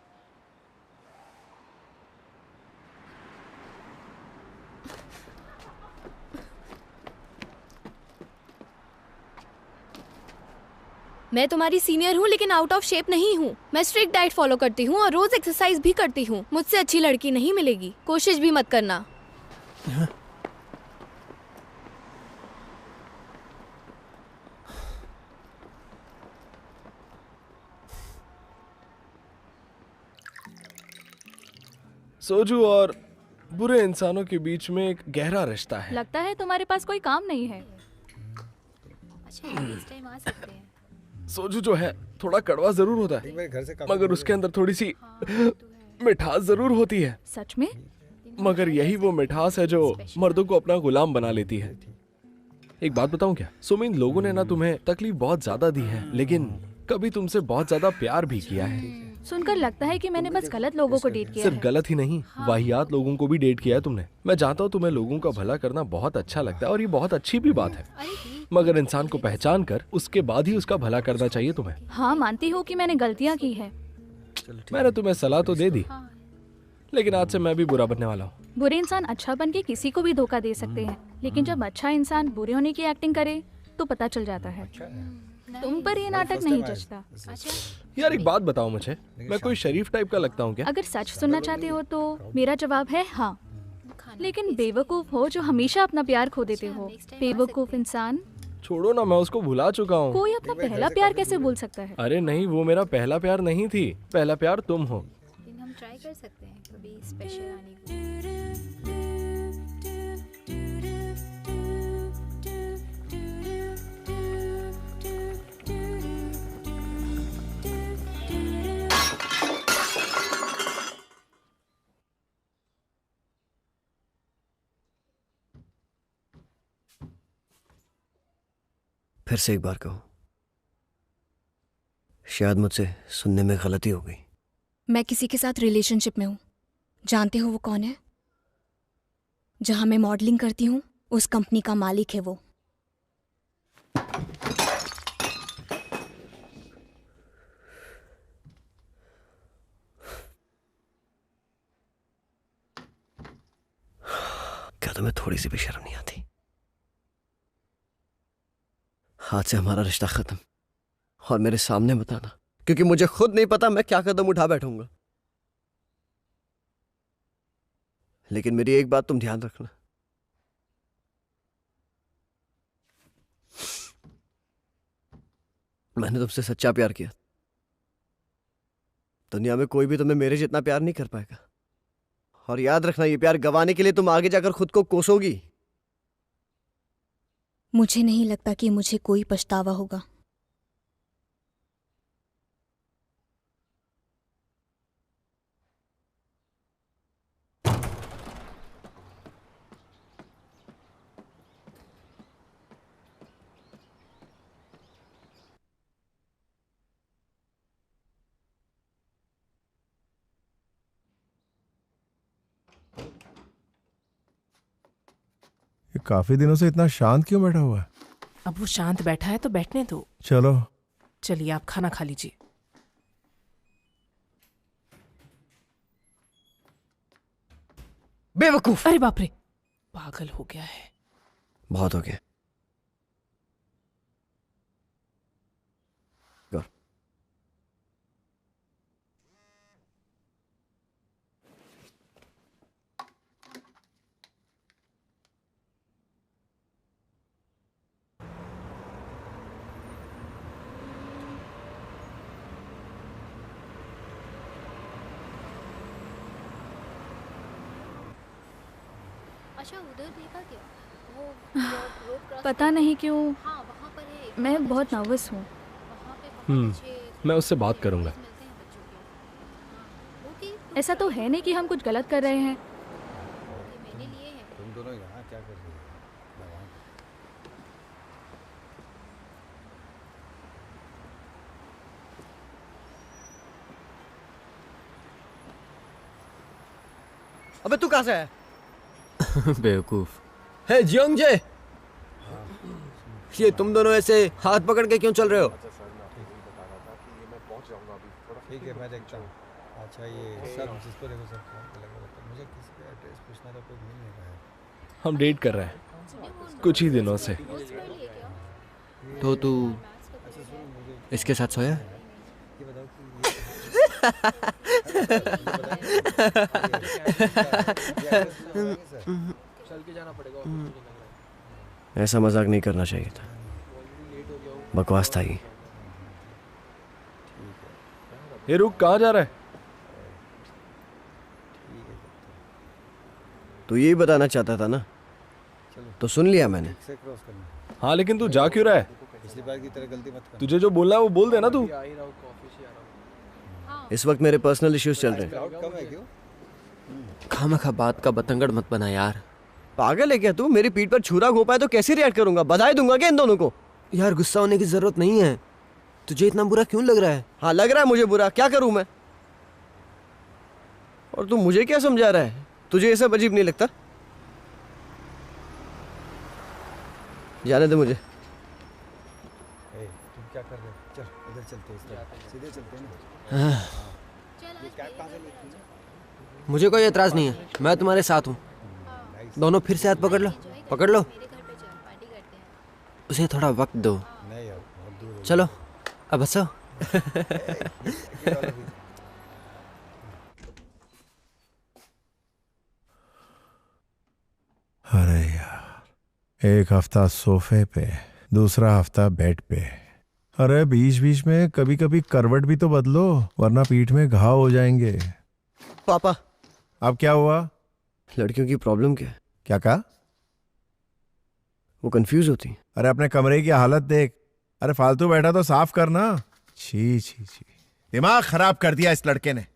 मैं तुम्हारी सीनियर हूँ लेकिन आउट ऑफ शेप नहीं हूँ। मैं स्ट्रिक्ट डाइट फॉलो करती हूँ और रोज एक्सरसाइज भी करती हूँ। मुझसे अच्छी लड़की नहीं मिलेगी, कोशिश भी मत करना। सोजू और बुरे इंसानों के बीच में एक गहरा रिश्ता है। लगता है तुम्हारे पास कोई काम नहीं है। अच्छा, नेक्स्ट टाइम आ सकते हैं। सोजू जो है थोड़ा कड़वा जरूर होता है, मगर उसके अंदर थोड़ी सी मिठास जरूर होती है। सच में? मगर यही वो मिठास है जो मर्दों को अपना गुलाम बना लेती है। एक बात बताऊं क्या सुमिन, लोगों ने ना तुम्हें तकलीफ बहुत ज्यादा दी है, लेकिन कभी तुमसे बहुत ज्यादा प्यार भी किया है। सुनकर लगता है कि मैंने बस गलत लोगों को डेट किया सिर्फ है। गलत ही नहीं, वाहियात लोगों को भी डेट किया है तुमने। मैं जानता हूँ तुम्हें लोगों का भला करना बहुत अच्छा लगता है और ये बहुत अच्छी भी बात है, मगर इंसान को पहचान कर उसके बाद ही उसका भला करना चाहिए तुम्हें। हाँ, मानती हूँ कि मैंने गलतियाँ की है। मैंने तुम्हें सलाह तो दे दी, लेकिन आज से मैं भी बुरा बनने वाला हूँ। बुरे इंसान अच्छा बन के किसी को भी धोखा दे सकते हैं, लेकिन जब अच्छा इंसान बुरे होने की एक्टिंग करे तो पता चल जाता है। तुम पर ये नाटक नहीं जचता। यार एक बात बताओ मुझे, मैं कोई शरीफ टाइप का लगता हूँ क्या? अगर सच सुनना चाहते हो तो मेरा जवाब है हाँ, लेकिन बेवकूफ हो जो हमेशा अपना प्यार खो देते हो। बेवकूफ इंसान। छोड़ो ना, मैं उसको भुला चुका हूँ। कोई अपना पहला प्यार कैसे भूल सकता है? अरे नहीं, वो मेरा पहला प्यार नहीं थी, पहला प्यार तुम हो। हम ट्राई कर सकते हैं कभी स्पेशल आने को। फिर से एक बार कहो, शायद मुझसे सुनने में गलती हो गई। मैं किसी के साथ रिलेशनशिप में हूँ। जानते हो वो कौन है? जहां मैं मॉडलिंग करती हूँ उस कंपनी का मालिक है वो। क्या तुम्हें थोड़ी सी भी शर्म नहीं आती? आज से हमारा रिश्ता खत्म, और मेरे सामने बताना, क्योंकि मुझे खुद नहीं पता मैं क्या कदम उठा बैठूंगा। लेकिन मेरी एक बात तुम ध्यान रखना, मैंने तुमसे सच्चा प्यार किया। दुनिया में कोई भी तुम्हें मेरे जितना प्यार नहीं कर पाएगा। और याद रखना, ये प्यार गंवाने के लिए तुम आगे जाकर खुद को कोसोगी। मुझे नहीं लगता कि मुझे कोई पछतावा होगा। ये काफी दिनों से इतना शांत क्यों बैठा हुआ है? अब वो शांत बैठा है तो बैठने दो। चलो चलिए आप खाना खा लीजिए। बेवकूफ! अरे बाप रे, पागल हो गया है। बहुत हो गया। अच्छा उधर देखा क्या? वो पता नहीं क्यों मैं बहुत नर्वस हूँ। मैं उससे बात करूंगा। ऐसा तो है नहीं कि हम कुछ गलत कर रहे हैं। तुम दोनों यहाँ क्या कर रहे हो? अबे तू कहाँ से है? बेवकूफ। है जियोंगजे, ये तुम दोनों ऐसे हाथ पकड़ के क्यों चल रहे हो? ठीक है, मैं देखता हूँ। अच्छा ये सब जिसको देखो सब अलग अलग। मुझे किसी का एड्रेस पूछना था, कोई मिल नहीं रहा है। हम डेट कर रहे हैं कुछ ही दिनों से। तो तू इसके साथ सोया? ऐसा मजाक नहीं करना चाहिए था, बकवास था ये। ये रुक, कहाँ जा रहा है? तू यही बताना चाहता था ना, तो सुन लिया मैंने। हाँ लेकिन तू जा क्यों रहा है? पिछली बार की तरह गलती मत कर। तुझे जो बोलना है वो बोल देना तू। इस वक्त मेरे पर्सनल इश्यूज चल रहे हैं। खामखा बात का बतंगड़ मत बना यार। पागल है क्या तू? मेरी पीठ पर छुरा घोपा है तो कैसे रिएक्ट करूंगा? बधाई दूंगा क्या इन दोनों को? यार गुस्सा होने की जरूरत नहीं है। तुझे इतना बुरा क्यों लग रहा है? हाँ लग रहा है मुझे बुरा, क्या करूं मैं? और तू मुझे क्या समझा रहा है? तुझे ये सब अजीब नहीं लगता? जाने दे मुझे। तुम क्या कर रहे हो? चल इधर चलते हैं, सीधे चलते हैं ना। मुझे कोई एतराज नहीं है, मैं तुम्हारे साथ हूँ। दोनों फिर से हाथ पकड़ लो, पकड़ लो। उसे थोड़ा वक्त दो। चलो अब हंसो। अरे यार, एक हफ्ता सोफे पे, दूसरा हफ्ता बेड पे। अरे बीच बीच में कभी कभी करवट भी तो बदलो, वरना पीठ में घाव हो जाएंगे। पापा अब क्या हुआ? लड़कियों की प्रॉब्लम क्या है? क्या कहा? वो कंफ्यूज होती। अरे अपने कमरे की हालत देख। अरे फालतू बैठा तो साफ करना। छी छी छी, दिमाग खराब कर दिया इस लड़के ने।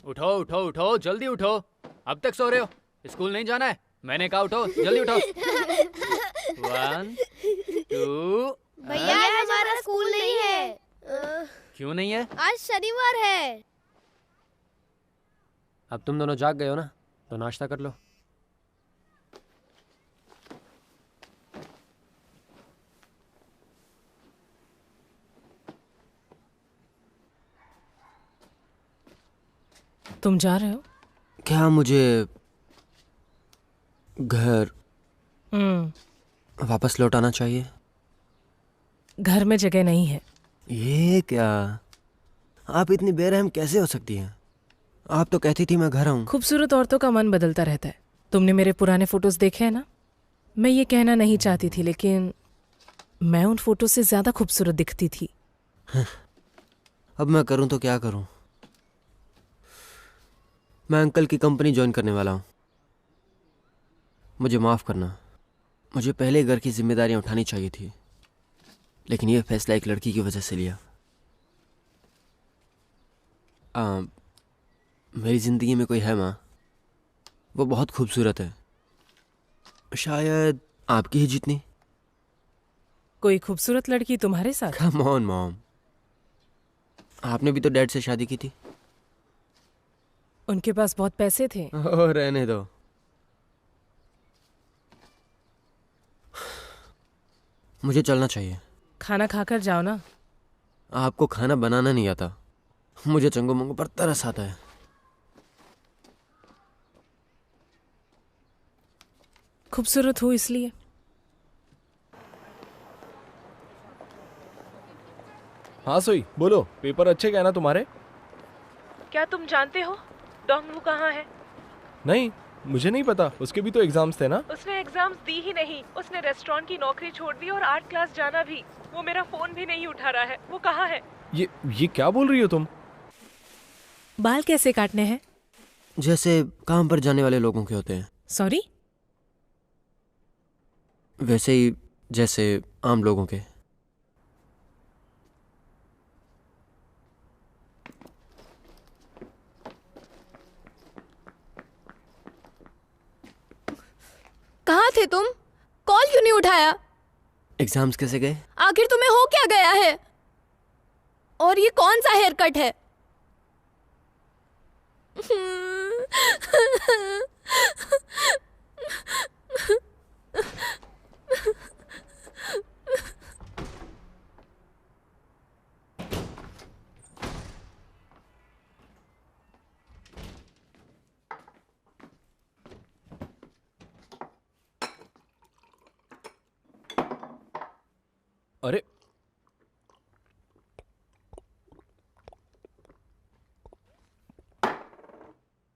उठो उठो उठो, जल्दी उठो। अब तक सो रहे हो? स्कूल नहीं जाना है? मैंने कहा उठो, जल्दी उठो। 1 2। भैया हमारा स्कूल नहीं है। क्यों नहीं है? आज शनिवार है। अब तुम दोनों जाग गए हो ना, तो नाश्ता कर लो। तुम जा रहे हो? क्या मुझे घर वापस लौटाना चाहिए? घर में जगह नहीं है। ये क्या, आप इतनी बेरहम कैसे हो सकती हैं? आप तो कहती थी मैं घर आऊं। खूबसूरत औरतों का मन बदलता रहता है। तुमने मेरे पुराने फोटोज देखे हैं ना? मैं ये कहना नहीं चाहती थी, लेकिन मैं उन फोटो से ज्यादा खूबसूरत दिखती थी। अब मैं करूं तो क्या करूं? मैं अंकल की कंपनी ज्वाइन करने वाला हूं। मुझे माफ करना, मुझे पहले घर की जिम्मेदारियां उठानी चाहिए थी, लेकिन यह फैसला एक लड़की की वजह से लिया। मेरी जिंदगी में कोई है माँ, वो बहुत खूबसूरत है, शायद आपकी ही जितनी। कोई खूबसूरत लड़की तुम्हारे साथ? कम ऑन मॉम, आपने भी तो डैड से शादी की थी। उनके पास बहुत पैसे थे। ओह, रहने दो। मुझे चलना चाहिए। खाना खाकर जाओ ना। आपको खाना बनाना नहीं आता, मुझे चंगो मंगो पर तरस आता है। खूबसूरत हो इसलिए। हाँ सोई, बोलो, पेपर अच्छे गए ना तुम्हारे? क्या तुम जानते हो डोंगवू कहाँ है? नहीं, मुझे नहीं पता, उसके भी तो एग्जाम्स थे ना। उसने एग्जाम्स दी ही नहीं, उसने रेस्टोरेंट की नौकरी छोड़ दी और आर्ट क्लास जाना भी। वो मेरा फोन भी नहीं उठा रहा है। वो कहाँ है? ये क्या बोल रही हो तुम? बाल कैसे काटने हैं? जैसे काम पर जाने वाले लोगों के होते हैं। सॉरी? वैसे ही जैसे आम लोगों के। कहाँ थे तुम? कॉल क्यों नहीं उठाया? एग्जाम्स कैसे गए? आखिर तुम्हें हो क्या गया है? और ये कौन सा हेयर कट है? अरे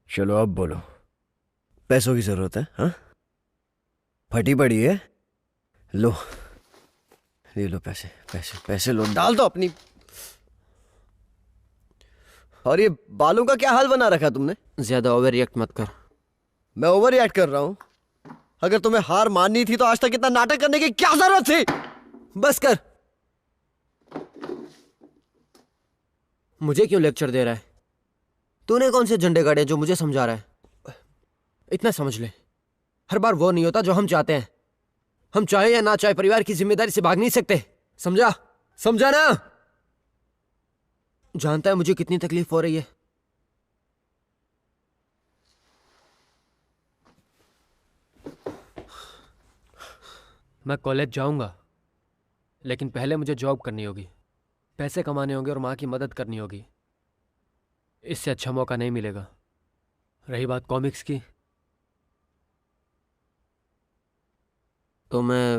चलो अब बोलो, पैसों की जरूरत है? हाँ, फटी पड़ी है, लो ले लो पैसे, पैसे पैसे लो, डाल दो अपनी। और ये बालों का क्या हाल बना रखा तुमने? ज्यादा ओवर रिएक्ट मत कर। मैं ओवर रिएक्ट कर रहा हूं? अगर तुम्हें हार माननी थी तो आज तक इतना नाटक करने की क्या जरूरत थी? बस कर। मुझे क्यों लेक्चर दे रहा है? तूने कौन से झंडे गाड़े जो मुझे समझा रहा है? इतना समझ ले, हर बार वो नहीं होता जो हम चाहते हैं। हम चाहे या ना चाहे परिवार की जिम्मेदारी से भाग नहीं सकते, समझा? समझा ना? जानता है मुझे कितनी तकलीफ हो रही है। मैं कॉलेज जाऊंगा, लेकिन पहले मुझे जॉब करनी होगी, पैसे कमाने होंगे और माँ की मदद करनी होगी। इससे अच्छा मौका नहीं मिलेगा। रही बात कॉमिक्स की, तो मैं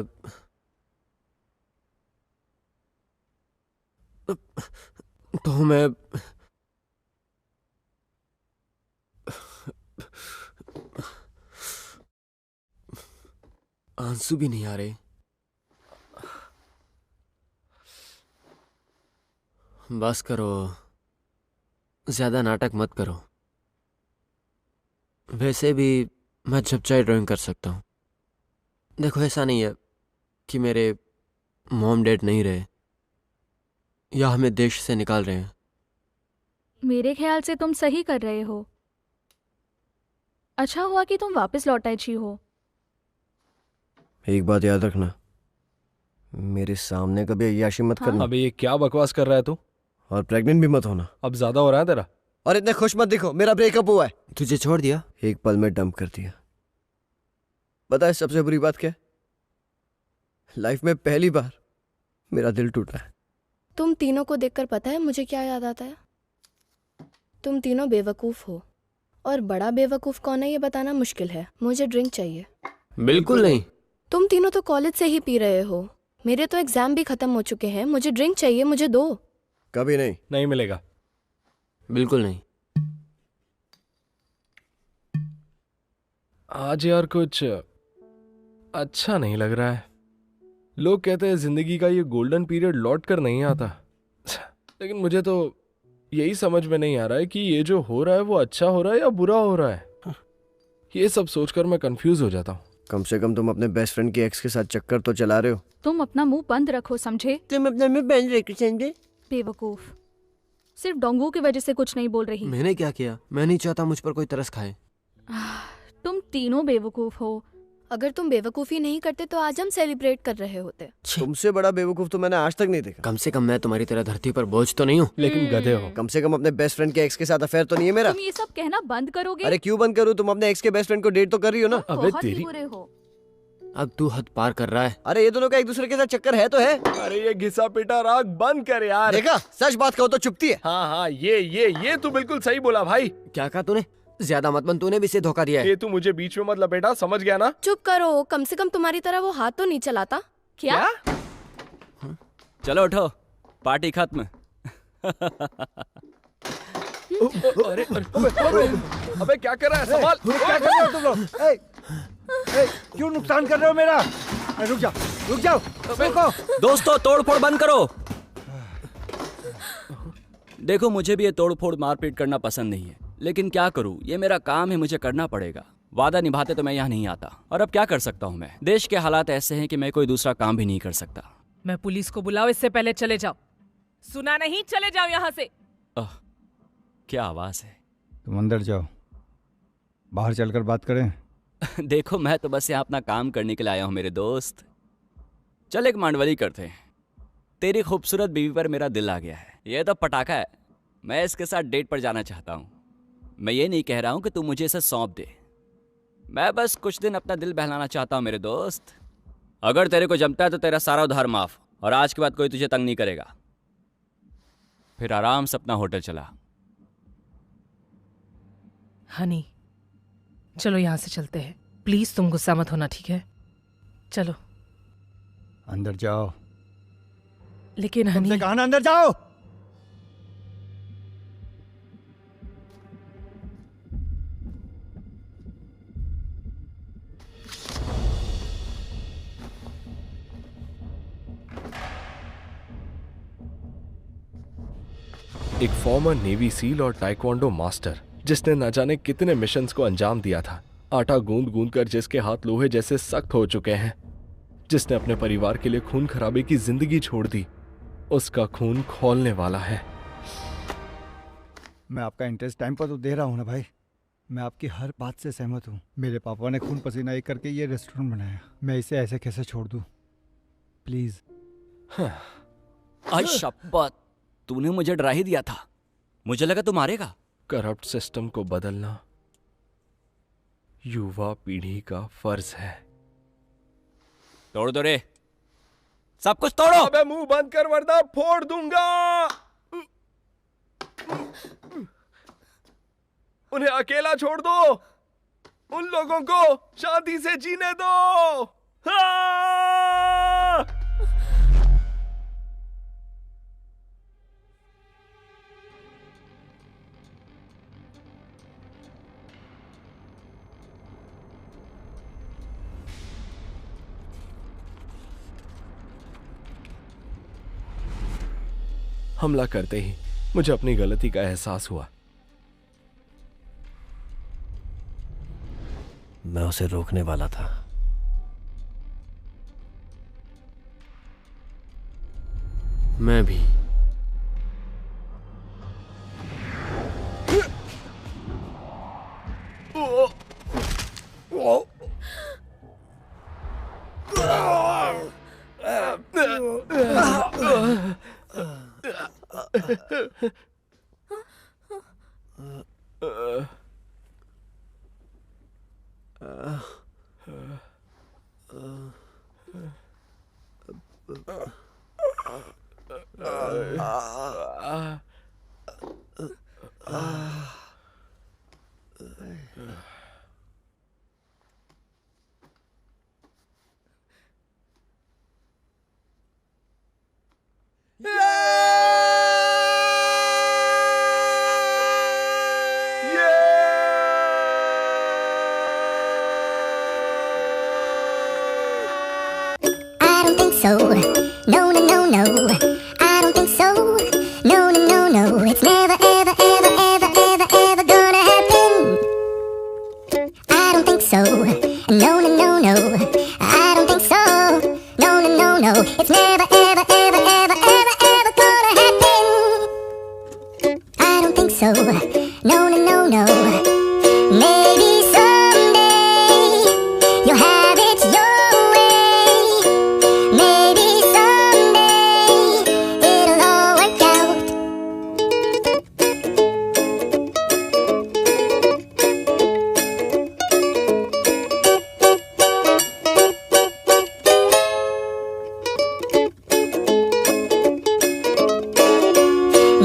आंसू भी नहीं आ रहे। बस करो, ज्यादा नाटक मत करो। वैसे भी मैं जब चाहे ड्राइंग कर सकता हूँ। देखो, ऐसा नहीं है कि मेरे मॉम डैड नहीं रहे या हमें देश से निकाल रहे हैं। मेरे ख्याल से तुम सही कर रहे हो। अच्छा हुआ कि तुम वापस लौट आई हो। एक बात याद रखना, मेरे सामने कभी अय्याशी मत करना। अबे ये क्या बकवास कर रहा है तू? और प्रेग्नेंट भी मत होना। अब ज्यादा हो रहा है तेरा। और इतने खुश मत दिखो, मेरा ब्रेकअप हुआ है। तुझे छोड़ दिया? एक पल में डंप कर दिया। पता है सबसे बुरी बात क्या है? लाइफ में पहली बार मेरा दिल टूटा है। तुम तीनों को देखकर पता है मुझे क्या याद आता है? तुम तीनों बेवकूफ हो। और बड़ा बेवकूफ कौन है ये बताना मुश्किल है। मुझे ड्रिंक चाहिए। बिल्कुल नहीं। तुम तीनों तो कॉलेज से ही पी रहे हो। मेरे तो एग्जाम भी खत्म हो चुके हैं। मुझे ड्रिंक चाहिए, मुझे दो। कभी नहीं। नहीं मिलेगा। बिल्कुल नहीं। आज यार कुछ अच्छा नहीं लग रहा है। लोग कहते हैं जिंदगी का ये गोल्डन पीरियड लौट कर नहीं आता, लेकिन मुझे तो यही समझ में नहीं आ रहा है कि ये जो हो रहा है वो अच्छा हो रहा है या बुरा हो रहा है। ये सब सोचकर मैं कंफ्यूज हो जाता हूँ। कम से कम तुम अपने बेस्ट फ्रेंड की एक्स के साथ चक्कर तो चला रहे हो। तुम अपना मुंह बंद रखो, समझे? तुम अपना मुंह बंद रखो, समझे? बेवकूफ। सिर्फ डोंगू की वजह से कुछ नहीं बोल रही। मैंने क्या किया? मैं नहीं चाहता मुझ पर कोई तरस खाए। तुम तीनों बेवकूफ हो। अगर तुम बेवकूफी नहीं करते तो आज हम सेलिब्रेट कर रहे होते। तुमसे बड़ा बेवकूफ तो मैंने आज तक नहीं देखा। कम से कम मैं तुम्हारी तरह धरती पर बोझ तो नहीं हूँ। लेकिन गधे हो। कम से कम अपने बेस्ट फ्रेंड के एक्स के साथ अफेयर तो नहीं है मेरा। तुम ये सब कहना बंद करोगे? अरे क्यों बंद करूँ? तुम अपने एक्स के बेस्ट फ्रेंड को डेट तो कर रही हो ना। अबे तेरी। बुरे हो। अब तू हद पार कर रहा है। अरे ये दोनों का एक दूसरे के साथ चक्कर है तो है। अरे ये घिसा पिटा राग बंद कर यार। देखा, सच बात कहो तो चुपती है। हाँ, ये तू बिल्कुल सही बोला भाई। क्या कहा तूने? ज्यादा मत बन, तूने भी इसे धोखा दिया है। ये तू मुझे बीच में मत लपेटा, समझ गया ना? चुप करो। कम से कम तुम्हारी तरह वो हाथ तो नहीं चलाता। क्या? चलो उठो, पार्टी खत्म। अबे क्या कर रहा है? संभाल। क्या कर रहे हो तुम लोग? क्यों नुकसान कर रहे हो मेरा? रुक जाओ। रुको। दोस्तों, तोड़फोड़ बंद करो। देखो, मुझे भी ये तोड़फोड़ मारपीट करना पसंद नहीं है, लेकिन क्या करूं, ये मेरा काम है, मुझे करना पड़ेगा। वादा निभाते तो मैं यहाँ नहीं आता, और अब क्या कर सकता हूँ मैं? देश के हालात ऐसे हैं कि मैं कोई दूसरा काम भी नहीं कर सकता। मैं पुलिस को बुलाओ, इससे पहले चले जाओ। सुना नहीं? चले जाओ यहाँ से। क्या आवाज है? तुम अंदर जाओ, बाहर चलकर बात करें। देखो, मैं तो बस यहाँ अपना काम करने के लिए आया हूँ मेरे दोस्त। चल एक मांडवली करते हैं। तेरी खूबसूरत बीवी पर मेरा दिल आ गया है। ये तो पटाखा है, मैं इसके साथ डेट पर जाना चाहता हूँ। मैं ये नहीं कह रहा हूँ कि तू मुझे इसे सौंप दे, मैं बस कुछ दिन अपना दिल बहलाना चाहता हूँ मेरे दोस्त। अगर तेरे को जमता है तो तेरा सारा उधार माफ, और आज के बाद कोई तुझे तंग नहीं करेगा। फिर आराम से अपना होटल चला। हनी, चलो यहाँ से चलते हैं। प्लीज तुम गुस्सा मत होना, ठीक है? चलो अंदर जाओ। लेकिन हनी, तुमसे कहा ना अंदर जाओ। एक फॉर्मर नेवी सील और टाइक्वांडो मास्टर, जिसने न जाने कितने मिशंस को अंजाम दिया था, आटा गूंद गूंद कर जिसके हाथ लोहे जैसे सख्त हो चुके हैं, जिसने अपने परिवार के लिए खून खराबे की जिंदगी छोड़ दी, उसका खून खौलने वाला है। मैं आपका इंटरेस्ट टाइम पर तो दे रहा हूँ ना भाई। मैं आपकी हर बात से सहमत हूँ। मेरे पापा ने खून पसीना एक करके ये रेस्टोरेंट बनाया, मैं इसे ऐसे कैसे छोड़ दूँ? प्लीज। आज शपथ, तूने मुझे डरा ही दिया था। मुझे लगा तू मारेगा। करप्ट सिस्टम को बदलना युवा पीढ़ी का फर्ज है। तोड़ दो रे, सब कुछ तोड़ो। अबे मुंह बंद कर वरना फोड़ दूंगा। उन्हें अकेला छोड़ दो, उन लोगों को शांति से जीने दो। हाँ! हमला करते ही मुझे अपनी गलती का एहसास हुआ। मैं उसे रोकने वाला था। मैं भी। I don't think so. No, no, no, no. I don't think so. No, no, no, no. It's never, ever, ever, ever, ever, ever gonna happen. I don't think so. No, no, no, no. I don't think so. No, no, no, no. It's never, ever, ever, ever, ever, ever gonna happen. I don't think so. No, no, no, no. Maybe someday you'll have it your way. Maybe someday it'll all work out.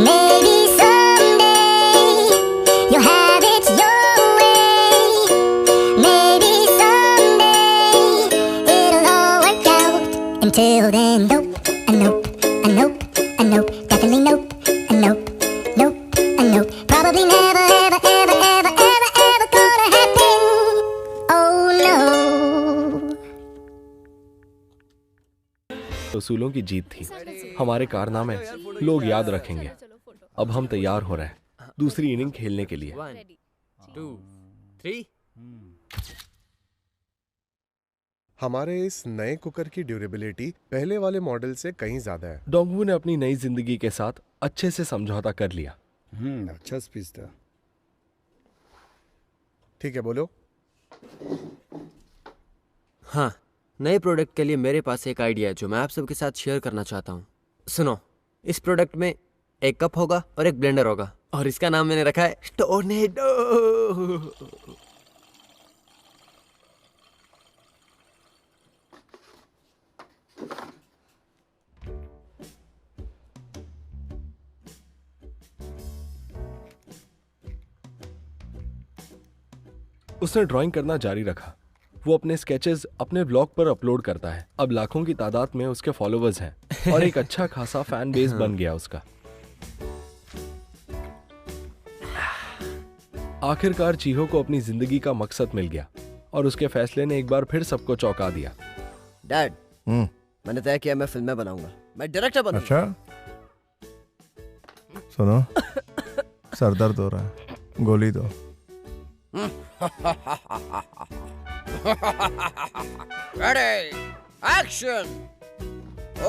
Maybe someday you'll have it your way. Maybe someday it'll all work out. Until then, nope, a nope, a nope, a nope, definitely nope, a nope, nope, a nope. Probably never, ever, ever, ever, ever, ever gonna happen. Oh no. उसूलों की जीत थी। हमारे कारनामे लोग याद रखेंगे। अब हम तैयार हो रहे हैं दूसरी इनिंग खेलने के लिए। 1 2 3 हमारे इस नए कुकर की ड्यूरेबिलिटी पहले वाले मॉडल से कहीं ज्यादा है। डोंगवू ने अपनी नई जिंदगी के साथ अच्छे से समझौता कर लिया। अच्छा स्पीच था। ठीक है, बोलो। हाँ, नए प्रोडक्ट के लिए मेरे पास एक आइडिया है जो मैं आप सबके साथ शेयर करना चाहता हूँ। सुनो, इस प्रोडक्ट में एक कप होगा और एक ब्लेंडर होगा और इसका नाम मैंने रखा है टोर्नेडो। उसने ड्राइंग करना जारी रखा। वो अपने स्केचेस अपने ब्लॉग पर अपलोड करता है। अब लाखों की तादाद में उसके फॉलोवर्स हैं और एक अच्छा खासा फैन बेस बन गया उसका। आखिरकार चीहो को अपनी जिंदगी का मकसद मिल गया और उसके फैसले ने एक बार फिर सबको चौंका दिया। डैड, मैंने तय किया मैं फिल्में बनाऊंगा, मैं डायरेक्टर बनूंगा। अच्छा, सुनो, सर दर्द हो रहा है, गोली दो। Ready, action.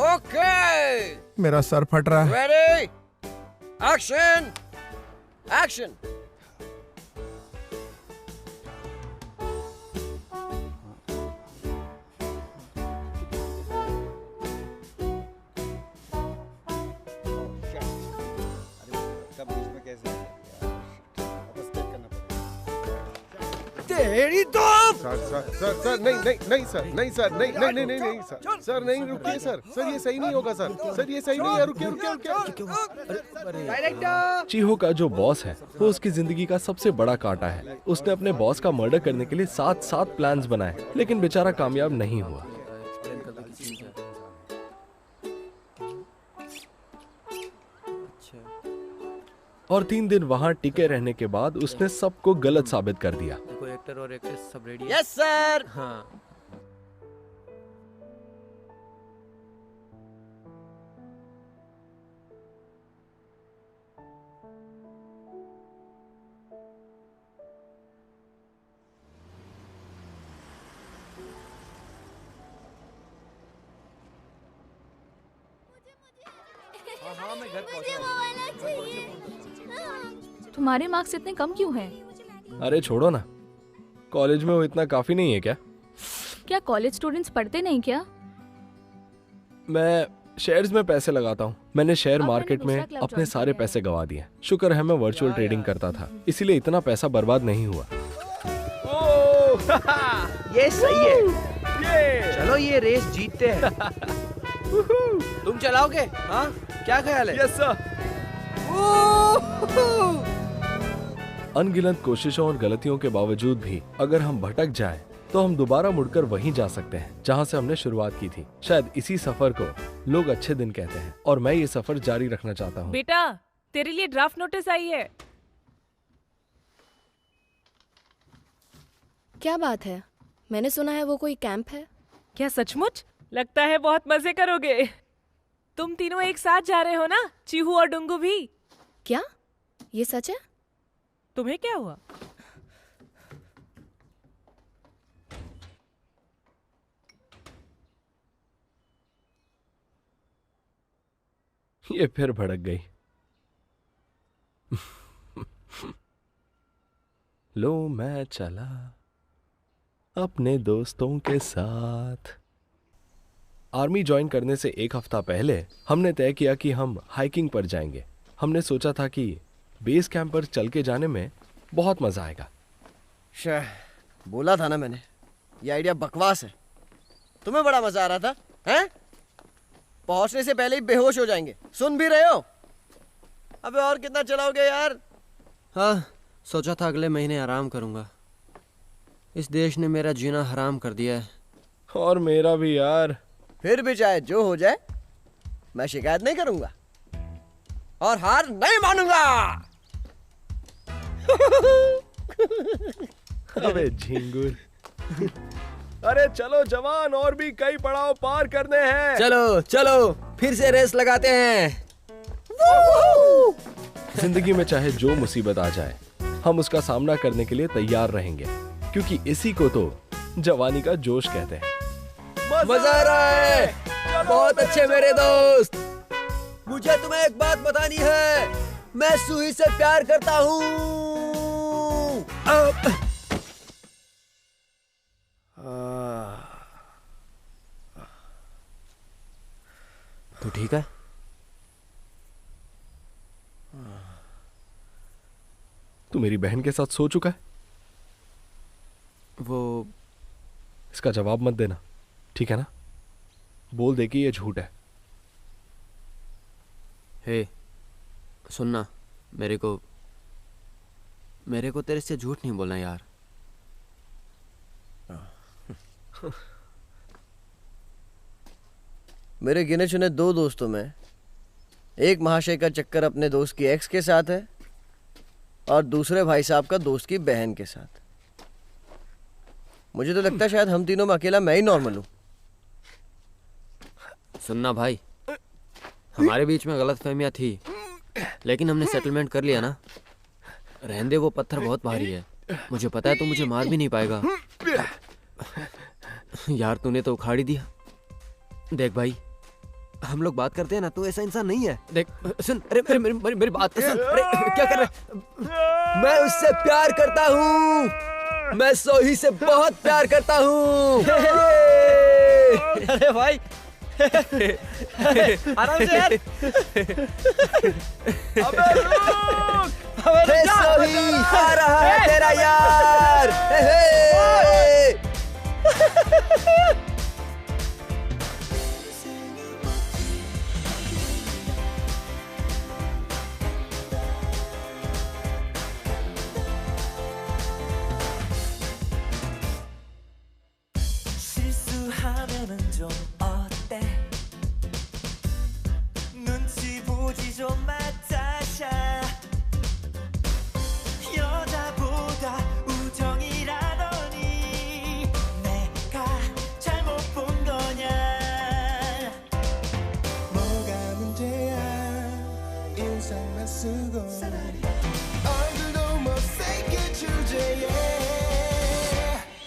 ओके, मेरा सर फट रहा है। Ready, action, action. तेरी तो सर नहीं सर नहीं सर नहीं रुकिए सर ये सही नहीं होगा सर ये सही नहीं है। रुकिए। चीहो का जो बॉस है वो उसकी जिंदगी का सबसे बड़ा कांटा है। उसने अपने बॉस का मर्डर करने के लिए 7 प्लान्स बनाए लेकिन बेचारा कामयाब नहीं हुआ। और 3 दिन वहां टिके रहने के बाद उसने सबको गलत साबित कर दिया। कोई एक्टर और एक्ट्रेस सब रेडी है? Yes sir. हाँ, मैं घर तुम्हारे मार्क्स इतने कम क्यों हैं? अरे छोड़ो ना, कॉलेज में वो इतना काफी नहीं है क्या? क्या कॉलेज स्टूडेंट्स पढ़ते नहीं क्या? मैं शेयर्स में पैसे लगाता हूँ। मैंने शेयर मार्केट में अपने सारे पैसे गवा दिए। शुक्र है मैं वर्चुअल ट्रेडिंग करता था, इसीलिए इतना पैसा बर्बाद नहीं हुआ। ये सही है। चलो ये रेस जीतते हैं। तुम चलाओगे? हाँ, क्या ख्याल है? Yes sir. अनगिनत कोशिशों और गलतियों के बावजूद भी अगर हम भटक जाएं, तो हम दोबारा मुड़कर वहीं जा सकते हैं जहां से हमने शुरुआत की थी। शायद इसी सफर को लोग अच्छे दिन कहते हैं और मैं ये सफर जारी रखना चाहता हूँ। बेटा, तेरे लिए ड्राफ्ट नोटिस आई है। क्या बात है? मैंने सुना है वो कोई कैंप है। क्या सचमुच? लगता है बहुत मजे करोगे। तुम तीनों एक साथ जा रहे हो ना? चीहू और डुंगू भी। क्या ये सच है? तुम्हें क्या हुआ? ये फिर भड़क गई। लो मैं चला अपने दोस्तों के साथ। आर्मी ज्वाइन करने से एक हफ्ता पहले हमने तय किया कि हम हाइकिंग पर जाएंगे। हमने सोचा था कि बेस कैंप पर चल के जाने में बहुत मजा आएगा। बोला था ना मैंने, ये आइडिया बकवास है। तुम्हें बड़ा मजा आ रहा था, हैं? पहुंचने से पहले ही बेहोश हो जाएंगे। सुन भी रहे हो? अबे और कितना चलाओगे यार? हाँ, सोचा था अगले महीने आराम करूंगा। इस देश ने मेरा जीना हराम कर दिया है। और मेरा भी यार। फिर भी चाहे जो हो जाए, मैं शिकायत नहीं करूंगा और हार नहीं मानूंगा। अबे झिंगुर। अरे चलो जवान, और भी कई पड़ाव पार करने हैं। चलो चलो फिर से रेस लगाते हैं। जिंदगी में चाहे जो मुसीबत आ जाए, हम उसका सामना करने के लिए तैयार रहेंगे, क्योंकि इसी को तो जवानी का जोश कहते हैं। मजा आ रहा है। बहुत अच्छे मेरे दोस्त। मुझे तुम्हें एक बात बतानी है। मैं सूही से प्यार करता हूँ। तू ठीक है? तू मेरी बहन के साथ सो चुका है? वो इसका जवाब मत देना, ठीक है ना? बोल दे कि ये झूठ है। हे, सुनना, मेरे को तेरे से झूठ नहीं बोलना यार। मेरे गिने चुने 2 दोस्तों में एक महाशय का चक्कर अपने दोस्त की एक्स के साथ है और दूसरे भाई साहब का दोस्त की बहन के साथ। मुझे तो लगता है शायद हम तीनों में अकेला मैं ही नॉर्मल हूं। सुनना भाई, हमारे बीच में गलतफहमियां थी, लेकिन हमने सेटलमेंट कर लिया ना। रहने दे, वो पत्थर बहुत भारी है। मुझे पता है तू मुझे मार भी नहीं पाएगा। यार तूने तो उखाड़ ही दिया। देख भाई, हम लोग बात करते हैं ना, तू ऐसा इंसान नहीं है। देख सुन, अरे मेरी बात तो सुन। अरे क्या कर रहे? मैं उससे प्यार करता हूँ। मैं सोही से बहुत प्यार करता हूँ। अरे भाई आराम से यार। अबे रुक! हे सोही, आ रहा है तेरा यार। 실수하면은 좀 어때? 눈치 보지 좀 마타샤. 여자보다 우정이라더니 내가 잘못 본 거냐? 뭐가 문제야? 인상만 쓰고 얼굴도 못생긴 주제에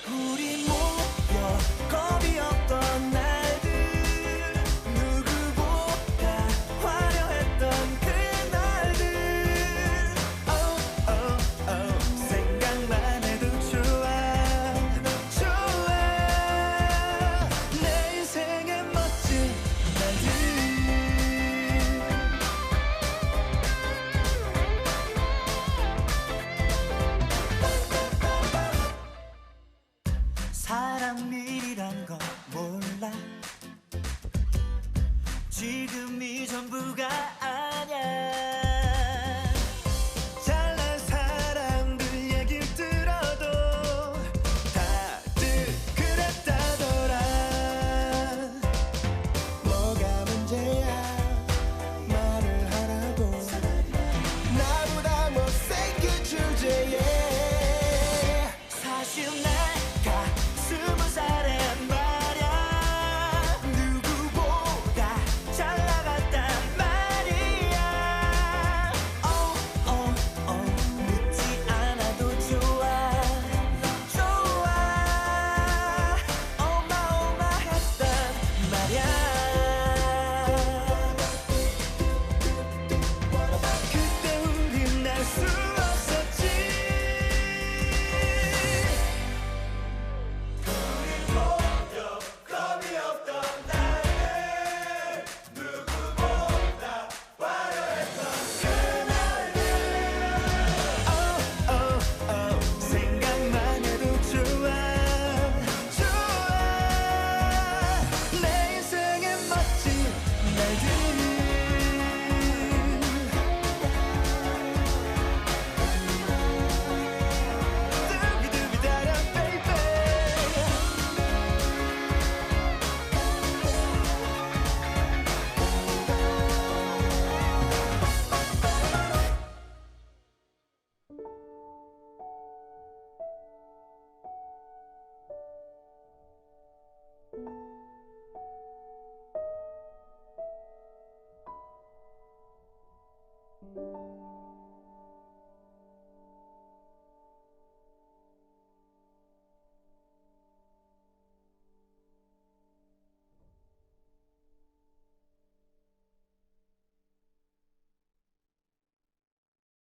우리 모여 겁이 없던 날들 누구보다 화려했던 그날들 oh, oh, oh. 생각만 해도 좋아 좋아 내 인생의 멋진 날들 사랑 일이란 건 몰라 지금이 전부가 아냐 잘난 사람들